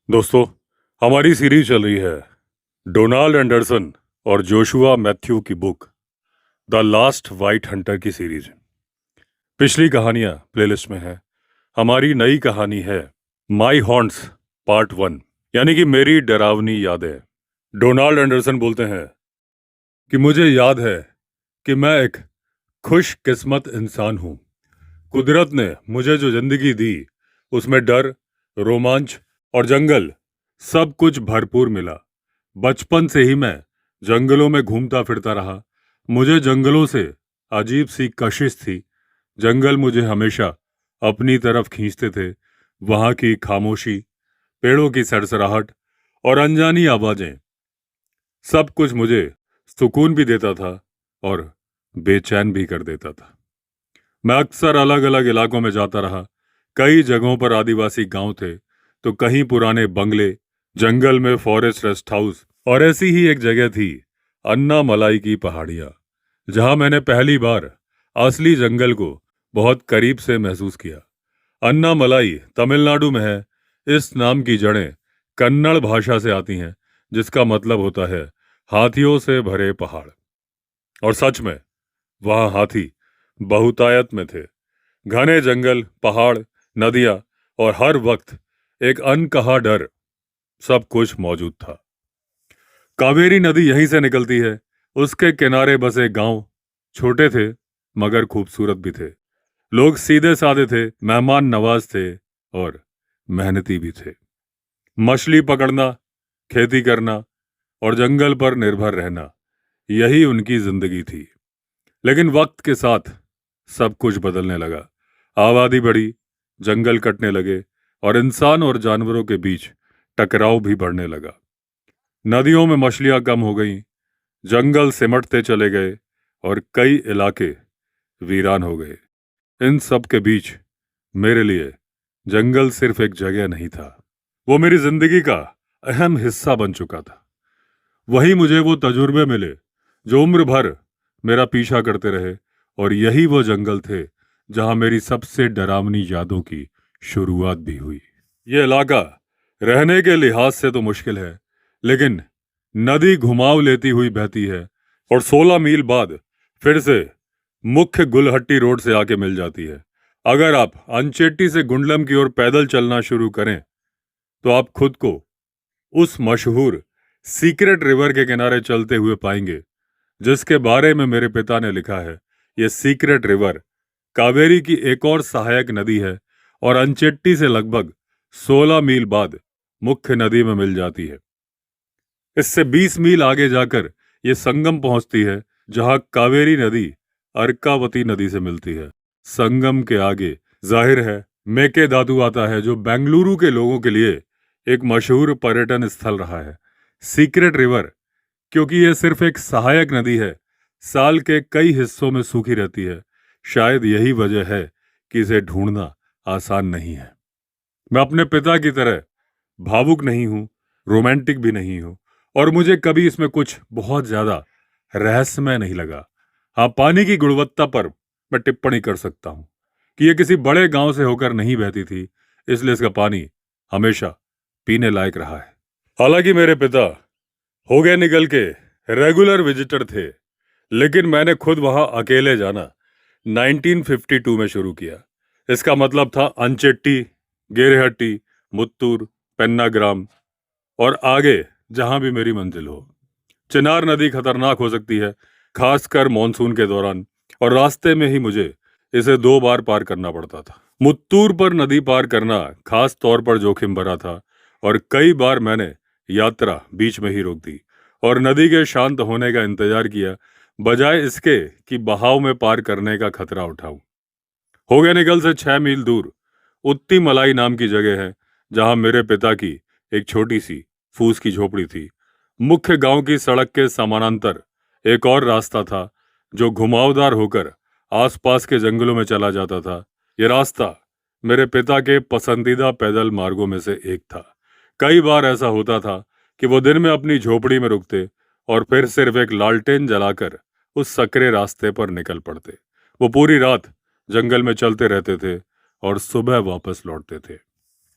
दोस्तों, हमारी सीरीज चल रही है डोनाल्ड एंडरसन और जोशुआ मैथ्यू की book the last white Hunter की सीरीज। पिछली कहानियां प्लेलिस्ट में है। हमारी नई कहानी है माई हॉन्ट्स पार्ट 1, यानी कि मेरी डरावनी यादें। डोनाल्ड एंडरसन बोलते हैं कि मुझे याद है कि मैं एक खुशकिस्मत इंसान हूं। कुदरत ने मुझे जो जिंदगी दी उसमें डर, रोमांच और जंगल सब कुछ भरपूर मिला। बचपन से ही मैं जंगलों में घूमता फिरता रहा। मुझे जंगलों से अजीब सी कशिश थी। जंगल मुझे हमेशा अपनी तरफ खींचते थे। वहां की खामोशी, पेड़ों की सरसराहट और अनजानी आवाजें, सब कुछ मुझे सुकून भी देता था और बेचैन भी कर देता था। मैं अक्सर अलग अलग इलाकों में जाता रहा। कई जगहों पर आदिवासी गांव थे, तो कहीं पुराने बंगले, जंगल में फॉरेस्ट रेस्ट हाउस, और ऐसी ही एक जगह थी अन्ना मलाई की पहाड़ियां, जहां मैंने पहली बार असली जंगल को बहुत करीब से महसूस किया। अन्ना मलाई तमिलनाडु में है। इस नाम की जड़ें कन्नड़ भाषा से आती हैं, जिसका मतलब होता है हाथियों से भरे पहाड़। और सच में वहां हाथी बहुतायत में थे। घने जंगल, पहाड़, नदियां और हर वक्त एक अनकहा डर, सब कुछ मौजूद था। कावेरी नदी यहीं से निकलती है। उसके किनारे बसे गांव छोटे थे मगर खूबसूरत भी थे। लोग सीधे साधे थे, मेहमान नवाज थे और मेहनती भी थे। मछली पकड़ना, खेती करना और जंगल पर निर्भर रहना, यही उनकी जिंदगी थी। लेकिन वक्त के साथ सब कुछ बदलने लगा। आबादी बढ़ी, जंगल कटने लगे और इंसान और जानवरों के बीच टकराव भी बढ़ने लगा। नदियों में मछलियां कम हो गईं, जंगल सिमटते चले गए और कई इलाके वीरान हो गए। इन सब के बीच मेरे लिए जंगल सिर्फ एक जगह नहीं था, वो मेरी जिंदगी का अहम हिस्सा बन चुका था। वही मुझे वो तजुर्बे मिले जो उम्र भर मेरा पीछा करते रहे, और यही वो जंगल थे जहां मेरी सबसे डरावनी यादों की शुरुआत भी हुई। ये इलाका रहने के लिहाज से तो मुश्किल है, लेकिन नदी घुमाव लेती हुई बहती है और 16 मील बाद फिर से मुख्य गुलहट्टी रोड से आके मिल जाती है। अगर आप अंचेट्टी से गुंडलम की ओर पैदल चलना शुरू करें तो आप खुद को उस मशहूर सीक्रेट रिवर के किनारे चलते हुए पाएंगे, जिसके बारे में मेरे पिता ने लिखा है। ये सीक्रेट रिवर कावेरी की एक और सहायक नदी है और अंचेट्टी से लगभग 16 मील बाद मुख्य नदी में मिल जाती है। इससे 20 मील आगे जाकर ये संगम पहुंचती है, जहां कावेरी नदी अर्कावती नदी से मिलती है। संगम के आगे जाहिर है मेकेदातु आता है, जो बेंगलुरु के लोगों के लिए एक मशहूर पर्यटन स्थल रहा है। सीक्रेट रिवर, क्योंकि यह सिर्फ एक सहायक नदी है, साल के कई हिस्सों में सूखी रहती है। शायद यही वजह है कि इसे ढूंढना आसान नहीं है। मैं अपने पिता की तरह भावुक नहीं हूं, रोमांटिक भी नहीं हूं, और मुझे कभी इसमें कुछ बहुत ज्यादा रहस्यमय नहीं लगा। हाँ, पानी की गुणवत्ता पर मैं टिप्पणी कर सकता हूं कि यह किसी बड़े गांव से होकर नहीं बहती थी, इसलिए इसका पानी हमेशा पीने लायक रहा है। हालांकि मेरे पिता हो गए निकल के रेगुलर विजिटर थे, लेकिन मैंने खुद वहां अकेले जाना 1952 में शुरू किया। इसका मतलब था अंचेट्टी, गेरेहट्टी, मुत्तूर, पेन्नाग्राम और आगे जहां भी मेरी मंजिल हो। चिनार नदी खतरनाक हो सकती है, खासकर मॉनसून के दौरान, और रास्ते में ही मुझे इसे 2 बार पार करना पड़ता था। मुत्तूर पर नदी पार करना खास तौर पर जोखिम भरा था और कई बार मैंने यात्रा बीच में ही रोक दी और नदी के शांत होने का इंतजार किया, बजाय इसके कि बहाव में पार करने का खतरा उठाऊं। होगेनिकल से 6 मील दूर उत्ती मलाई नाम की जगह है, जहां मेरे पिता की एक छोटी सी फूस की झोपड़ी थी। मुख्य गांव की सड़क के समानांतर एक और रास्ता था जो घुमावदार होकर आसपास के जंगलों में चला जाता था। यह रास्ता मेरे पिता के पसंदीदा पैदल मार्गों में से एक था। कई बार ऐसा होता था कि वो दिन में अपनी झोपड़ी में रुकते और फिर सिर्फ एक लालटेन जलाकर उस सकरे रास्ते पर निकल पड़ते। वो पूरी रात जंगल में चलते रहते थे और सुबह वापस लौटते थे।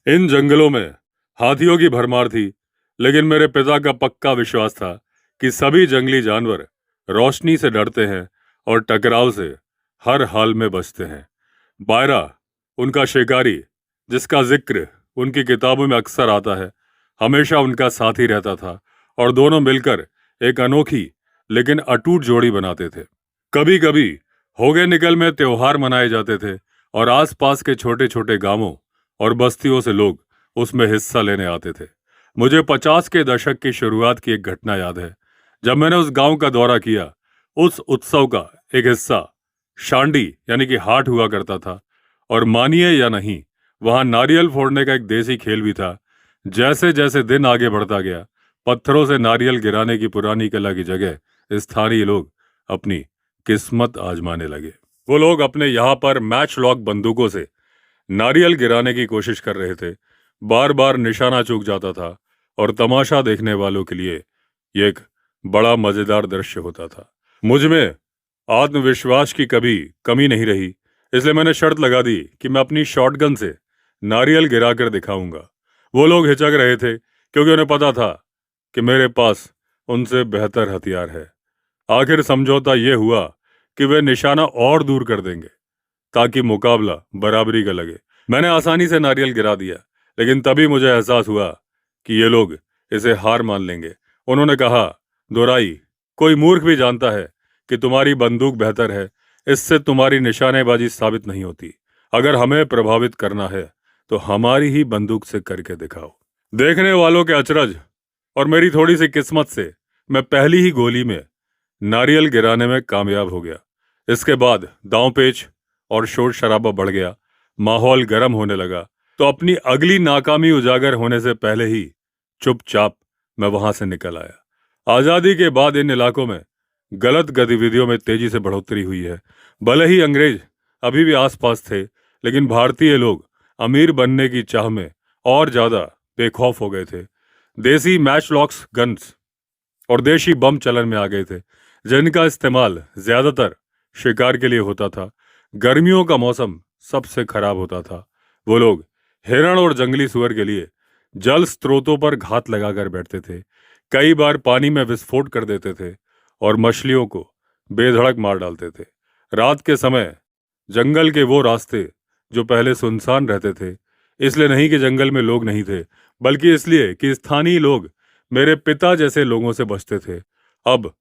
इन जंगलों में हाथियों की भरमार थी, लेकिन मेरे पिता का पक्का विश्वास था कि सभी जंगली जानवर रोशनी से डरते हैं और टकराव से हर हाल में बचते हैं। बायरा, उनका शिकारी, जिसका जिक्र उनकी किताबों में अक्सर आता है, हमेशा उनका साथी रहता था और दोनों मिलकर एक अनोखी लेकिन अटूट जोड़ी बनाते थे। कभी कभी होगे निकल में त्योहार मनाए जाते थे और आसपास के छोटे छोटे गांवों और बस्तियों से लोग उसमें हिस्सा लेने आते थे। मुझे 50 के दशक की शुरुआत की एक घटना याद है, जब मैंने उस गांव का दौरा किया। उस उत्सव का एक हिस्सा शांडी यानी कि हाट हुआ करता था, और मानिए या नहीं, वहां नारियल फोड़ने का एक देसी खेल भी था। जैसे जैसे दिन आगे बढ़ता गया, पत्थरों से नारियल गिराने की पुरानी कला की जगह स्थानीय लोग अपनी किस्मत आजमाने लगे। वो लोग अपने यहाँ पर मैच लॉक बंदूकों से नारियल गिराने की कोशिश कर रहे थे। बार बार निशाना चूक जाता था और तमाशा देखने वालों के लिए ये एक बड़ा मजेदार दृश्य होता था। मुझ में आत्मविश्वास की कभी कमी नहीं रही, इसलिए मैंने शर्त लगा दी कि मैं अपनी शॉटगन से नारियल गिराकर दिखाऊंगा। वो लोग हिचक रहे थे क्योंकि उन्हें पता था कि मेरे पास उनसे बेहतर हथियार है। आखिर समझौता ये हुआ कि वे निशाना और दूर कर देंगे ताकि मुकाबला बराबरी का लगे। मैंने आसानी से नारियल गिरा दिया, लेकिन तभी मुझे एहसास हुआ कि ये लोग इसे हार मान लेंगे। उन्होंने कहा, दोराई, कोई मूर्ख भी जानता है कि तुम्हारी बंदूक बेहतर है, इससे तुम्हारी निशानेबाजी साबित नहीं होती। अगर हमें प्रभावित करना है तो हमारी ही बंदूक से करके दिखाओ। देखने वालों के अचरज और मेरी थोड़ी सी किस्मत से मैं पहली ही गोली में नारियल गिराने में कामयाब हो गया। इसके बाद दांव पेच और शोर शराबा बढ़ गया, माहौल गर्म होने लगा। तो अपनी अगली नाकामी उजागर होने से पहले ही चुपचाप मैं वहां से निकल आया। आजादी के बाद इन इलाकों में गलत गतिविधियों में तेजी से बढ़ोतरी हुई है। भले ही अंग्रेज अभी भी आसपास थे, लेकिन भारतीय लोग अमीर बनने की चाह में और ज्यादा बेखौफ हो गए थे। देसी मैच लॉक्स गन्स और देशी बम चलन में आ गए थे, जिनका इस्तेमाल ज्यादातर शिकार के लिए होता था। गर्मियों का मौसम सबसे खराब होता था। वो लोग हिरण और जंगली सुअर के लिए जल स्रोतों पर घात लगाकर बैठते थे। कई बार पानी में विस्फोट कर देते थे और मछलियों को बेधड़क मार डालते थे। रात के समय जंगल के वो रास्ते जो पहले सुनसान रहते थे, इसलिए नहीं कि जंगल में लोग नहीं थे, बल्कि इसलिए कि स्थानीय लोग मेरे पिता जैसे लोगों से बचते थे, अब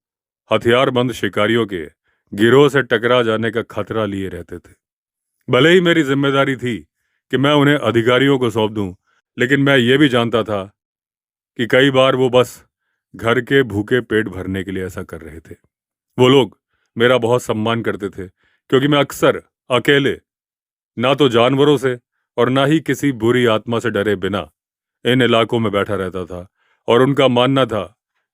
हथियारबंद शिकारियों के गिरोह से टकरा जाने का खतरा लिए रहते थे। भले ही मेरी जिम्मेदारी थी कि मैं उन्हें अधिकारियों को सौंप दूं, लेकिन मैं ये भी जानता था कि कई बार वो बस घर के भूखे पेट भरने के लिए ऐसा कर रहे थे। वो लोग मेरा बहुत सम्मान करते थे क्योंकि मैं अक्सर अकेले, ना तो जानवरों से और ना ही किसी बुरी आत्मा से डरे बिना इन इलाकों में बैठा रहता था, और उनका मानना था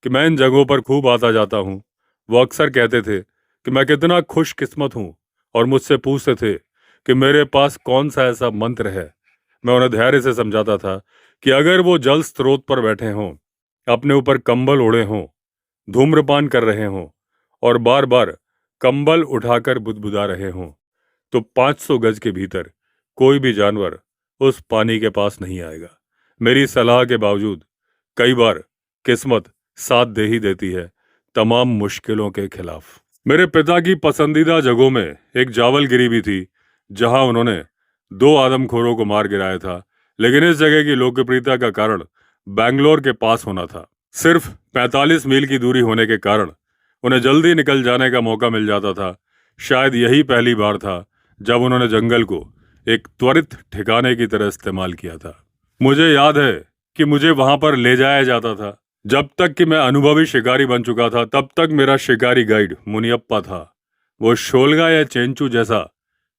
कि मैं इन जगहों पर खूब आता जाता हूँ। वो अक्सर कहते थे कि मैं कितना खुशकिस्मत हूँ और मुझसे पूछते थे कि मेरे पास कौन सा ऐसा मंत्र है। मैं उन्हें धैर्य से समझाता था कि अगर वो जल स्रोत पर बैठे हों, अपने ऊपर कंबल ओढ़े हों, धूम्रपान कर रहे हों और बार बार कंबल उठाकर बुदबुदा रहे हों, तो 500 गज के भीतर कोई भी जानवर उस पानी के पास नहीं आएगा। मेरी सलाह के बावजूद कई बार किस्मत साथ दे ही देती है, तमाम मुश्किलों के खिलाफ। मेरे पिता की पसंदीदा जगहों में एक जावलगिरी भी थी, जहां उन्होंने 2 आदमखोरों को मार गिराया था, लेकिन इस जगह की लोकप्रियता का कारण बैंगलोर के पास होना था। सिर्फ 45 मील की दूरी होने के कारण उन्हें जल्दी निकल जाने का मौका मिल जाता था। शायद यही पहली बार था जब उन्होंने जंगल को एक त्वरित ठिकाने की तरह इस्तेमाल किया था। मुझे याद है कि मुझे वहां पर ले जाया जाता था। जब तक कि मैं अनुभवी शिकारी बन चुका था, तब तक मेरा शिकारी गाइड मुनियप्पा था। वो शोलगा या चेंचू जैसा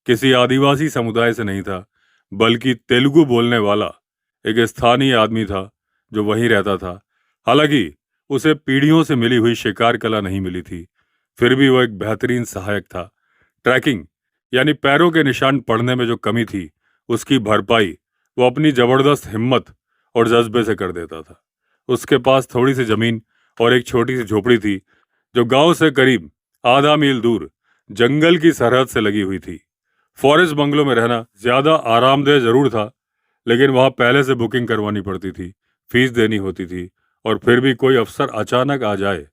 किसी आदिवासी समुदाय से नहीं था, बल्कि तेलुगु बोलने वाला एक स्थानीय आदमी था जो वहीं रहता था। हालांकि उसे पीढ़ियों से मिली हुई शिकार कला नहीं मिली थी, फिर भी वो एक बेहतरीन सहायक था। ट्रैकिंग यानी पैरों के निशान पड़ने में जो कमी थी, उसकी भरपाई वो अपनी जबरदस्त हिम्मत और जज्बे से कर देता था। उसके पास थोड़ी सी जमीन और एक छोटी सी झोपड़ी थी, जो गांव से करीब आधा मील दूर जंगल की सरहद से लगी हुई थी। फॉरेस्ट बंगलों में रहना ज्यादा आरामदेह जरूर था, लेकिन वहां पहले से बुकिंग करवानी पड़ती थी। फीस देनी होती थी, और फिर भी कोई अफसर अचानक आ जाए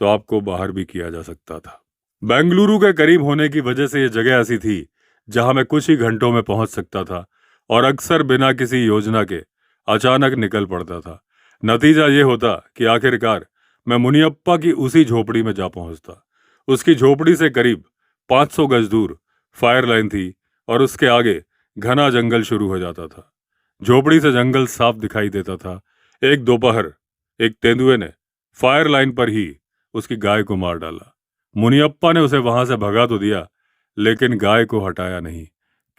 तो आपको बाहर भी किया जा सकता था। बेंगलुरु के करीब होने की वजह से यह जगह ऐसी थी जहां मैं कुछ ही घंटों में पहुंच सकता था, और अक्सर बिना किसी योजना के अचानक निकल पड़ता था। नतीजा ये होता कि आखिरकार मैं मुनियप्पा की उसी झोपड़ी में जा पहुंचता। उसकी झोपड़ी से करीब 500 गज दूर फायर लाइन थी, और उसके आगे घना जंगल शुरू हो जाता था। झोपड़ी से जंगल साफ दिखाई देता था। एक दोपहर एक तेंदुए ने फायर लाइन पर ही उसकी गाय को मार डाला। मुनियप्पा ने उसे वहां से भगा तो दिया, लेकिन गाय को हटाया नहीं।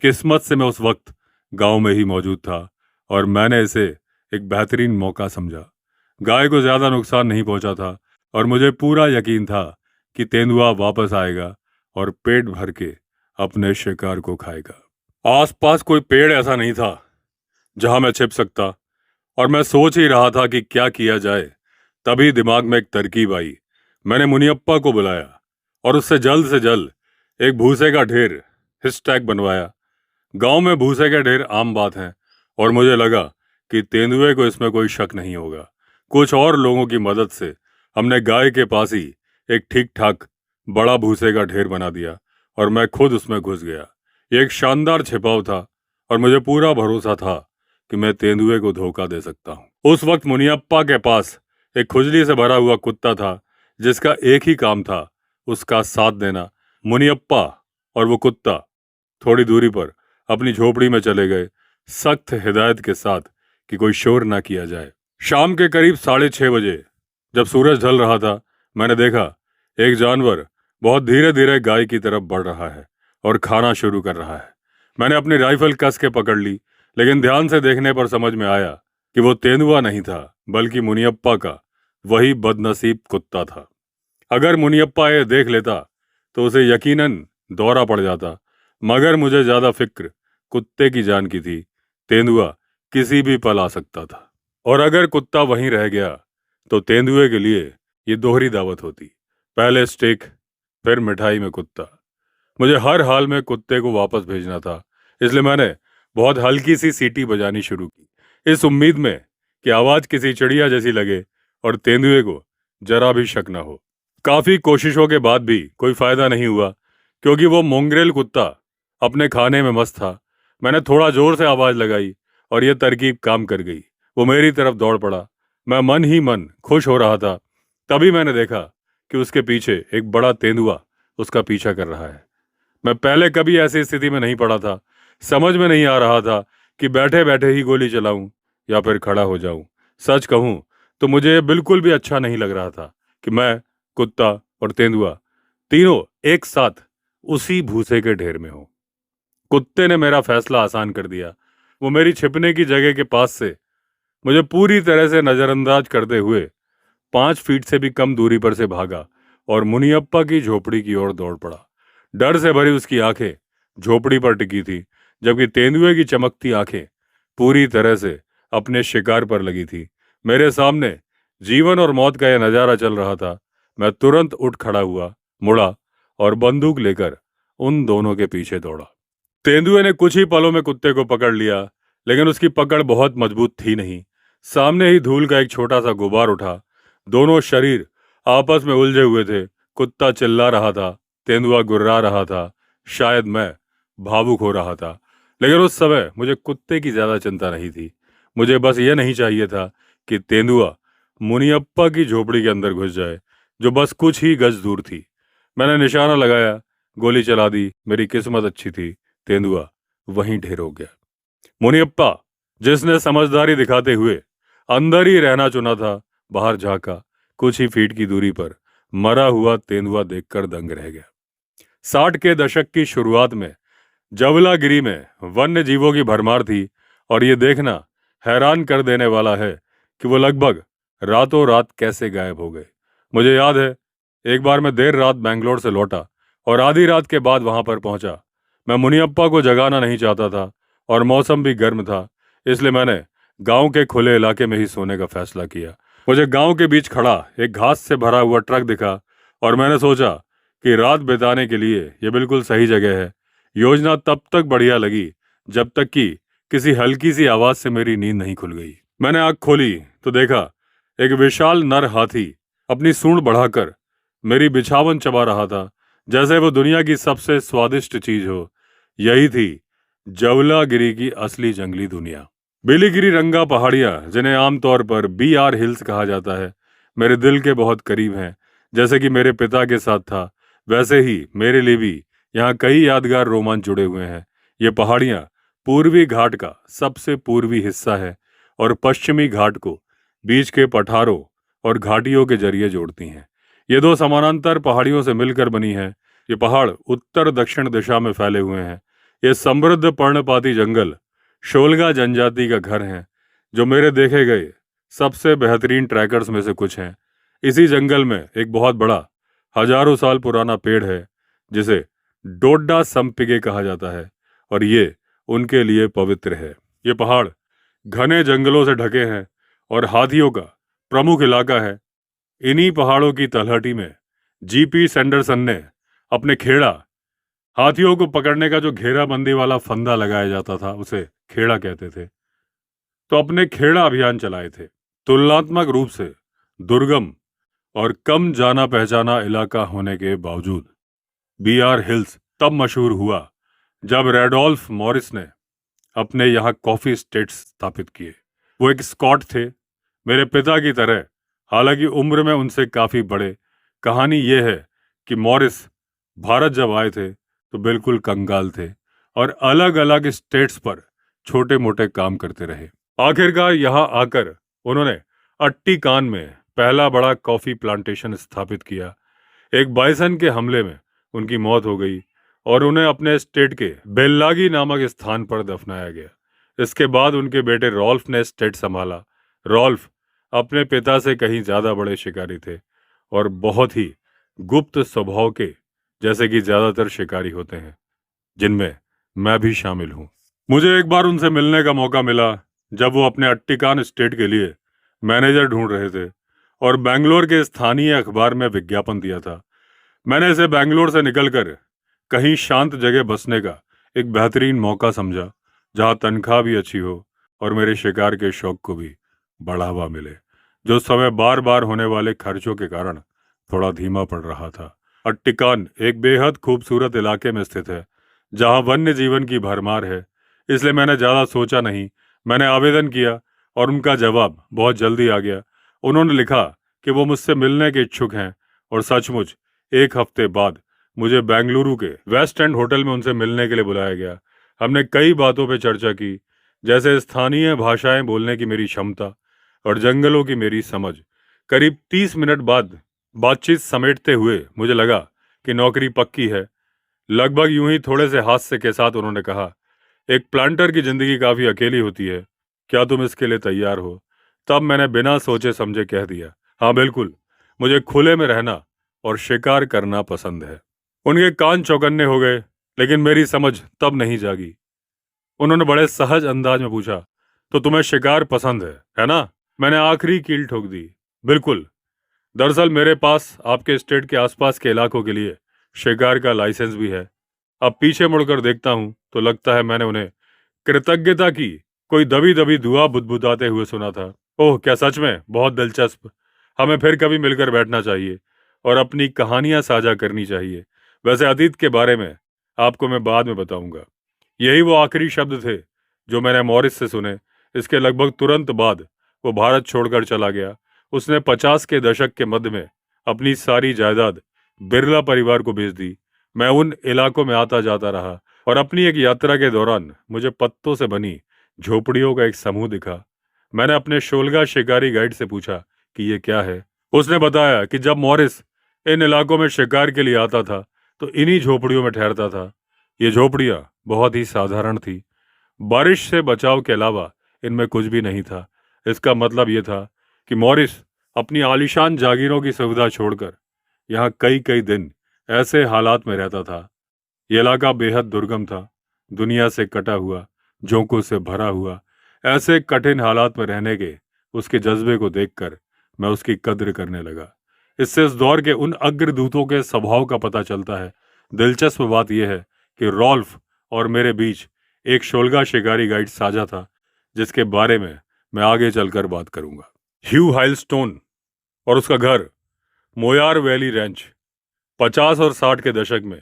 किस्मत से मैं उस वक्त गांव में ही मौजूद था, और मैंने इसे एक बेहतरीन मौका समझा। गाय को ज्यादा नुकसान नहीं पहुंचा था, और मुझे पूरा यकीन था कि तेंदुआ वापस आएगा और पेट भर के अपने शिकार को खाएगा। आसपास कोई पेड़ ऐसा नहीं था जहां मैं छिप सकता, और मैं सोच ही रहा था कि क्या किया जाए। तभी दिमाग में एक तरकीब आई। मैंने मुनियप्पा को बुलाया और उससे जल्द से जल्द एक भूसे का ढेर हिस्टैग बनवाया। गांव में भूसे के ढेर आम बात है, और मुझे लगा कि तेंदुए को इसमें कोई शक नहीं होगा। कुछ और लोगों की मदद से हमने गाय के पास ही एक ठीक ठाक बड़ा भूसे का ढेर बना दिया, और मैं खुद उसमें घुस गया। ये एक शानदार छिपाव था, और मुझे पूरा भरोसा था कि मैं तेंदुए को धोखा दे सकता हूँ। उस वक्त मुनियप्पा के पास एक खुजली से भरा हुआ कुत्ता था, जिसका एक ही काम था उसका साथ देना। मुनियप्पा और वो कुत्ता थोड़ी दूरी पर अपनी झोपड़ी में चले गए, सख्त हिदायत के साथ कि कोई शोर ना किया जाए। शाम के करीब 6:30 बजे जब सूरज ढल रहा था, मैंने देखा एक जानवर बहुत धीरे धीरे गाय की तरफ बढ़ रहा है और खाना शुरू कर रहा है। मैंने अपनी राइफल कस के पकड़ ली, लेकिन ध्यान से देखने पर समझ में आया कि वो तेंदुआ नहीं था, बल्कि मुनियप्पा का वही बदनसीब कुत्ता था। अगर मुनियप्पा ये देख लेता तो उसे यकीनन दौरा पड़ जाता, मगर मुझे ज्यादा फिक्र कुत्ते की जान की थी। तेंदुआ किसी भी पल आ सकता था, और अगर कुत्ता वहीं रह गया तो तेंदुए के लिए ये दोहरी दावत होती। पहले स्टेक, फिर मिठाई में कुत्ता। मुझे हर हाल में कुत्ते को वापस भेजना था, इसलिए मैंने बहुत हल्की सी सीटी बजानी शुरू की, इस उम्मीद में कि आवाज किसी चिड़िया जैसी लगे और तेंदुए को जरा भी शक न हो। काफी कोशिशों के बाद भी कोई फायदा नहीं हुआ, क्योंकि वो मोंग्रेल कुत्ता अपने खाने में मस्त था। मैंने थोड़ा जोर से आवाज लगाई और यह तरकीब काम कर गई। वो मेरी तरफ दौड़ पड़ा। मैं मन ही मन खुश हो रहा था। तभी मैंने देखा कि उसके पीछे एक बड़ा तेंदुआ उसका पीछा कर रहा है। मैं पहले कभी ऐसी स्थिति में नहीं पड़ा था। समझ में नहीं आ रहा था कि बैठे बैठे ही गोली चलाऊं या फिर खड़ा हो जाऊं। सच कहूं तो मुझे ये बिल्कुल भी अच्छा नहीं लग रहा था कि मैं, कुत्ता और तेंदुआ तीनों एक साथ उसी भूसे के ढेर में हो। कुत्ते ने मेरा फैसला आसान कर दिया। वो मेरी छिपने की जगह के पास से मुझे पूरी तरह से नजरअंदाज करते हुए 5 फीट से भी कम दूरी पर से भागा और मुनियप्पा की झोपड़ी की ओर दौड़ पड़ा। डर से भरी उसकी आंखें झोपड़ी पर टिकी थी, जबकि तेंदुए की चमकती आंखें पूरी तरह से अपने शिकार पर लगी थी। मेरे सामने जीवन और मौत का यह नजारा चल रहा था। मैं तुरंत उठ खड़ा हुआ, मुड़ा और बंदूक लेकर उन दोनों के पीछे दौड़ा। तेंदुए ने कुछ ही पलों में कुत्ते को पकड़ लिया, लेकिन उसकी पकड़ बहुत मजबूत थी नहीं। सामने ही धूल का एक छोटा सा गुबार उठा। दोनों शरीर आपस में उलझे हुए थे। कुत्ता चिल्ला रहा था, तेंदुआ गुर्रा रहा था। शायद मैं भावुक हो रहा था, लेकिन उस समय मुझे कुत्ते की ज्यादा चिंता नहीं थी। मुझे बस ये नहीं चाहिए था कि तेंदुआ मुनियप्पा की झोपड़ी के अंदर घुस जाए, जो बस कुछ ही गज दूर थी। मैंने निशाना लगाया, गोली चला दी। मेरी किस्मत अच्छी थी, तेंदुआ वहीं ढेर हो गया। मुनियप्पा, जिसने समझदारी दिखाते हुए अंदर ही रहना चुना था, बाहर झांका। कुछ ही फीट की दूरी पर मरा हुआ तेंदुआ देखकर दंग रह गया। 60 के दशक की शुरुआत में जवलागिरी में वन्य जीवों की भरमार थी, और ये देखना हैरान कर देने वाला है कि वो लगभग रातों रात कैसे गायब हो गए। मुझे याद है, एक बार मैं देर रात बैंगलोर से लौटा और आधी रात के बाद वहां पर पहुंचा। मैं मुनियप्पा को जगाना नहीं चाहता था, और मौसम भी गर्म था, इसलिए मैंने गांव के खुले इलाके में ही सोने का फैसला किया। मुझे गांव के बीच खड़ा एक घास से भरा हुआ ट्रक दिखा, और मैंने सोचा कि रात बिताने के लिए यह बिल्कुल सही जगह है। योजना तब तक बढ़िया लगी जब तक कि किसी हल्की सी आवाज से मेरी नींद नहीं खुल गई। मैंने आंख खोली तो देखा एक विशाल नर हाथी अपनी सूंड बढ़ाकर मेरी बिछावन चबा रहा था, जैसे वो दुनिया की सबसे स्वादिष्ट चीज हो। यही थी जवलागिरी की असली जंगली दुनिया। बेलीगिरी रंगा पहाड़ियां, जिन्हें आमतौर पर BR हिल्स कहा जाता है, मेरे दिल के बहुत करीब हैं। जैसे कि मेरे पिता के साथ था, वैसे ही मेरे लिए भी यहाँ कई यादगार रोमांच जुड़े हुए हैं। ये पहाड़ियां पूर्वी घाट का सबसे पूर्वी हिस्सा है और पश्चिमी घाट को बीच के पठारों और घाटियों के जरिए जोड़ती हैं। ये दो समानांतर पहाड़ियों से मिलकर बनी है। ये पहाड़ उत्तर दक्षिण दिशा में फैले हुए हैं। ये समृद्ध पर्णपाती जंगल शोलगा जनजाति का घर है, जो मेरे देखे गए सबसे बेहतरीन ट्रैकर्स में से कुछ हैं। इसी जंगल में एक बहुत बड़ा हजारों साल पुराना पेड़ है, जिसे डोडा संपिगे कहा जाता है, और ये उनके लिए पवित्र है। ये पहाड़ घने जंगलों से ढके हैं और हाथियों का प्रमुख इलाका है। इन्हीं पहाड़ों की तलहटी में GP सैंडरसन ने अपने खेड़ा, हाथियों को पकड़ने का जो घेराबंदी वाला फंदा लगाया जाता था, उसे खेड़ा कहते थे, तो अपने खेड़ा अभियान चलाए थे। तुलनात्मक रूप से दुर्गम और कम जाना पहचाना इलाका होने के बावजूद BR हिल्स तब मशहूर हुआ जब रेडोल्फ मॉरिस ने अपने यहाँ कॉफी स्टेट्स स्थापित किए। वो एक स्कॉट थे, मेरे पिता की तरह, हालांकि उम्र में उनसे काफी बड़े। कहानी ये है कि मॉरिस भारत जब आए थे तो बिल्कुल कंगाल थे और अलग अलग स्टेट्स पर छोटे मोटे काम करते रहे। आखिरकार यहाँ आकर उन्होंने अट्टी कान में पहला बड़ा कॉफी प्लांटेशन स्थापित किया। एक बाइसन के हमले में उनकी मौत हो गई और उन्हें अपने स्टेट के बेल्लागी नामक स्थान पर दफनाया गया। इसके बाद उनके बेटे रॉल्फ ने स्टेट संभाला। रॉल्फ अपने पिता से कहीं ज्यादा बड़े शिकारी थे और बहुत ही गुप्त स्वभाव के, जैसे कि ज्यादातर शिकारी होते हैं, जिनमें मैं भी शामिल हूँ। मुझे एक बार उनसे मिलने का मौका मिला जब वो अपने अट्टिकान स्टेट के लिए मैनेजर ढूंढ रहे थे और बेंगलोर के स्थानीय अखबार में विज्ञापन दिया था। मैंने इसे बेंगलोर से निकलकर कहीं शांत जगह बसने का एक बेहतरीन मौका समझा, जहां तनख्वाह भी अच्छी हो और मेरे शिकार के शौक को भी बढ़ावा मिले, जो समय बार बार होने वाले खर्चों के कारण थोड़ा धीमा पड़ रहा था। अट्टिकान एक बेहद खूबसूरत इलाके में स्थित है, जहां वन्य जीवन की भरमार है, इसलिए मैंने ज़्यादा सोचा नहीं। मैंने आवेदन किया और उनका जवाब बहुत जल्दी आ गया। उन्होंने लिखा कि वो मुझसे मिलने के इच्छुक हैं और सचमुच एक हफ्ते बाद मुझे बेंगलुरु के वेस्ट एंड होटल में उनसे मिलने के लिए बुलाया गया। हमने कई बातों पर चर्चा की, जैसे स्थानीय भाषाएं बोलने की मेरी क्षमता और जंगलों की मेरी समझ। करीब 30 मिनट बाद बातचीत समेटते हुए मुझे लगा कि नौकरी पक्की है। लगभग यूं ही थोड़े से हास्य के साथ उन्होंने कहा, एक प्लांटर की जिंदगी काफी अकेली होती है, क्या तुम इसके लिए तैयार हो? तब मैंने बिना सोचे समझे कह दिया, हाँ बिल्कुल, मुझे खुले में रहना और शिकार करना पसंद है। उनके कान चौकन्ने हो गए, लेकिन मेरी समझ तब नहीं जागी। उन्होंने बड़े सहज अंदाज में पूछा, तो तुम्हें शिकार पसंद है ना? मैंने आखिरी कील ठोक दी, बिल्कुल। दरअसल मेरे पास आपके स्टेट के आसपास के इलाकों के लिए शिकार का लाइसेंस भी है। अब पीछे मुड़कर देखता हूं तो लगता है मैंने उन्हें कृतज्ञता की कोई दबी दबी दुआ बुदबुदाते हुए सुना था। ओह, क्या सच में? बहुत दिलचस्प। हमें फिर कभी मिलकर बैठना चाहिए और अपनी कहानियां साझा करनी चाहिए। वैसे अतीत के बारे में आपको मैं बाद में बताऊंगा। यही वो आखिरी शब्द थे जो मैंने मॉरिस से सुने। इसके लगभग तुरंत बाद वो भारत छोड़कर चला गया। उसने 50 के दशक के मध्य में अपनी सारी जायदाद बिरला परिवार को बेच दी। मैं उन इलाकों में आता जाता रहा और अपनी एक यात्रा के दौरान मुझे पत्तों से बनी झोपड़ियों का एक समूह दिखा। मैंने अपने शोलगा शिकारी गाइड से पूछा कि ये क्या है। उसने बताया कि जब मॉरिस इन इलाकों में शिकार के लिए आता था तो इन्हीं झोपड़ियों में ठहरता था। ये झोपड़ियां बहुत ही साधारण थी, बारिश से बचाव के अलावा इनमें कुछ भी नहीं था। इसका मतलब ये था कि मॉरिस अपनी आलीशान जागीरों की सुविधा छोड़कर यहाँ कई कई दिन ऐसे हालात में रहता था। यह इलाका बेहद दुर्गम था, दुनिया से कटा हुआ, झोंकों से भरा हुआ। ऐसे कठिन हालात में रहने के उसके जज्बे को देखकर मैं उसकी कद्र करने लगा। इससे इस दौर के उन अग्रदूतों के स्वभाव का पता चलता है। दिलचस्प बात यह है कि रॉल्फ और मेरे बीच एक शोलगा शिकारी गाइड साझा था, जिसके बारे में मैं आगे चलकर बात करूंगा। ह्यू हाइलस्टोन और उसका घर मोयार वैली रेंच 50 और 60 के दशक में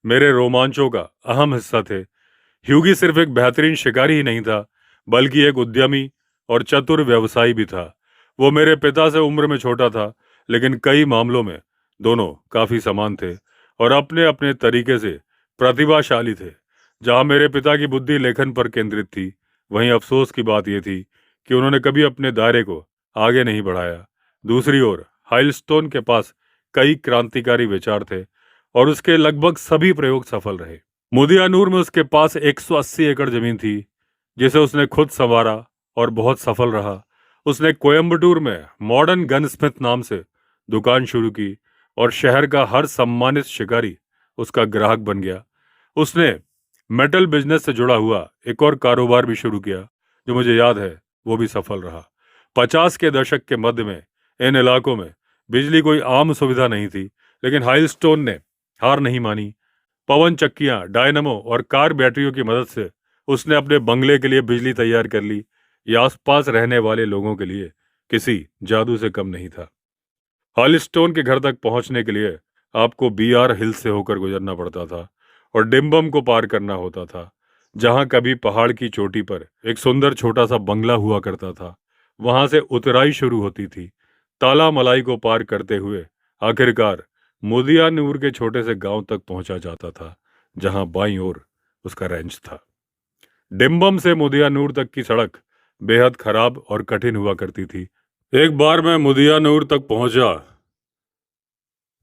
मेरे रोमांचों का अहम हिस्सा थे। ह्यूगी सिर्फ एक बेहतरीन शिकारी ही नहीं था, बल्कि एक उद्यमी और चतुर व्यवसायी भी था। वो मेरे पिता से उम्र में छोटा था, लेकिन कई मामलों में दोनों काफी समान थे और अपने अपने तरीके से प्रतिभाशाली थे। जहां मेरे पिता की बुद्धि लेखन पर केंद्रित थी, वहीं अफसोस की बात यह थी कि उन्होंने कभी अपने दायरे को आगे नहीं बढ़ाया। दूसरी ओर हाइलस्टोन के पास कई क्रांतिकारी विचार थे और उसके लगभग सभी प्रयोग सफल रहे। मुदियानूर में उसके पास 180 एकड़ जमीन थी, जिसे उसने खुद संवारा और बहुत सफल रहा। उसने कोयम्बटूर में मॉडर्न गनस्मिथ नाम से दुकान शुरू की और शहर का हर सम्मानित शिकारी उसका ग्राहक बन गया। उसने मेटल बिजनेस से जुड़ा हुआ एक और कारोबार भी शुरू किया, जो मुझे याद है वो भी सफल रहा। 50 के दशक के मध्य में इन इलाकों में बिजली कोई आम सुविधा नहीं थी, लेकिन हाइलस्टोन ने हार नहीं मानी। पवन चक्कियां, डायनमो और कार बैटरियों की मदद से उसने अपने बंगले के लिए बिजली तैयार कर ली। यह आसपास रहने वाले लोगों के लिए किसी जादू से कम नहीं था। हाइलस्टोन के घर तक पहुंचने के लिए आपको बीआर हिल्स से होकर गुजरना पड़ता था और डिम्बम को पार करना होता था, जहां कभी पहाड़ की चोटी पर एक सुंदर छोटा सा बंगला हुआ करता था। वहां से उतराई शुरू होती थी। ताला मलाई को पार करते हुए आखिरकार मुदियानूर के छोटे से गांव तक पहुंचा जाता था, जहां बाईं ओर उसका रेंच था। डिम्बम से मुदियानूर तक की सड़क बेहद खराब और कठिन हुआ करती थी। एक बार मैं मुदियानूर तक पहुंचा।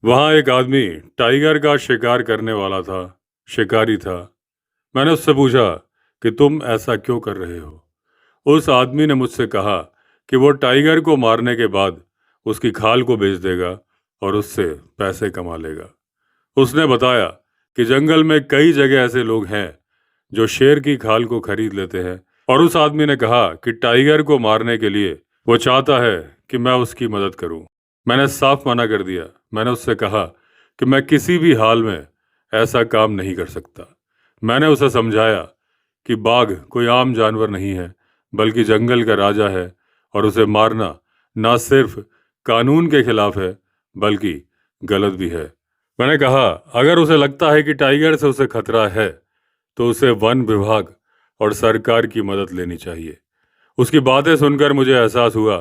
वहां एक आदमी टाइगर का शिकार करने वाला था, शिकारी था। मैंने उससे पूछा कि तुम ऐसा क्यों कर रहे हो। उस आदमी ने मुझसे कहा कि वो टाइगर को मारने के बाद उसकी खाल को बेच देगा और उससे पैसे कमा लेगा। उसने बताया कि जंगल में कई जगह ऐसे लोग हैं जो शेर की खाल को खरीद लेते हैं, और उस आदमी ने कहा कि टाइगर को मारने के लिए वो चाहता है कि मैं उसकी मदद करूं। मैंने साफ मना कर दिया। मैंने उससे कहा कि मैं किसी भी हाल में ऐसा काम नहीं कर सकता। मैंने उसे समझाया कि बाघ कोई आम जानवर नहीं है, बल्कि जंगल का राजा है, और उसे मारना ना सिर्फ कानून के खिलाफ है, बल्कि गलत भी है। मैंने कहा अगर उसे लगता है कि टाइगर से उसे खतरा है, तो उसे वन विभाग और सरकार की मदद लेनी चाहिए। उसकी बातें सुनकर मुझे एहसास हुआ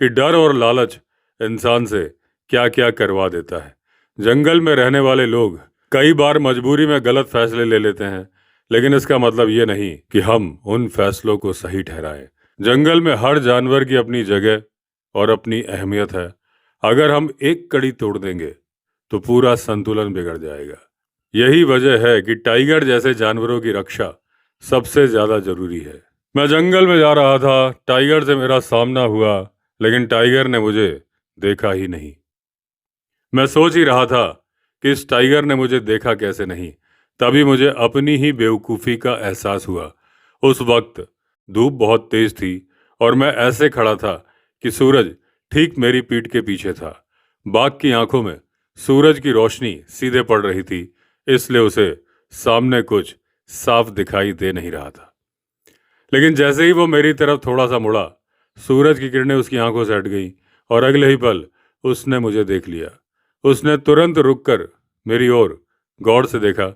कि डर और लालच इंसान से क्या क्या करवा देता है। जंगल में रहने वाले लोग कई बार मजबूरी में गलत फैसले ले लेते हैं, लेकिन इसका मतलब ये नहीं कि हम उन फैसलों को सही ठहराएं। जंगल में हर जानवर की अपनी जगह और अपनी अहमियत है। अगर हम एक कड़ी तोड़ देंगे तो पूरा संतुलन बिगड़ जाएगा। यही वजह है कि टाइगर जैसे जानवरों की रक्षा सबसे ज्यादा जरूरी है। मैं जंगल में जा रहा था, टाइगर से मेरा सामना हुआ, लेकिन टाइगर ने मुझे देखा ही नहीं। मैं सोच ही रहा था कि इस टाइगर ने मुझे देखा कैसे नहीं। तभी मुझे अपनी ही बेवकूफ़ी का एहसास हुआ। उस वक्त धूप बहुत तेज थी और मैं ऐसे खड़ा था कि सूरज ठीक मेरी पीठ के पीछे था। बाघ की आंखों में सूरज की रोशनी सीधे पड़ रही थी, इसलिए उसे सामने कुछ साफ दिखाई दे नहीं रहा था। लेकिन जैसे ही वो मेरी तरफ थोड़ा सा मुड़ा, सूरज की किरणें उसकी आंखों से हट गईं और अगले ही पल उसने मुझे देख लिया। उसने तुरंत रुककर मेरी ओर गौर से देखा।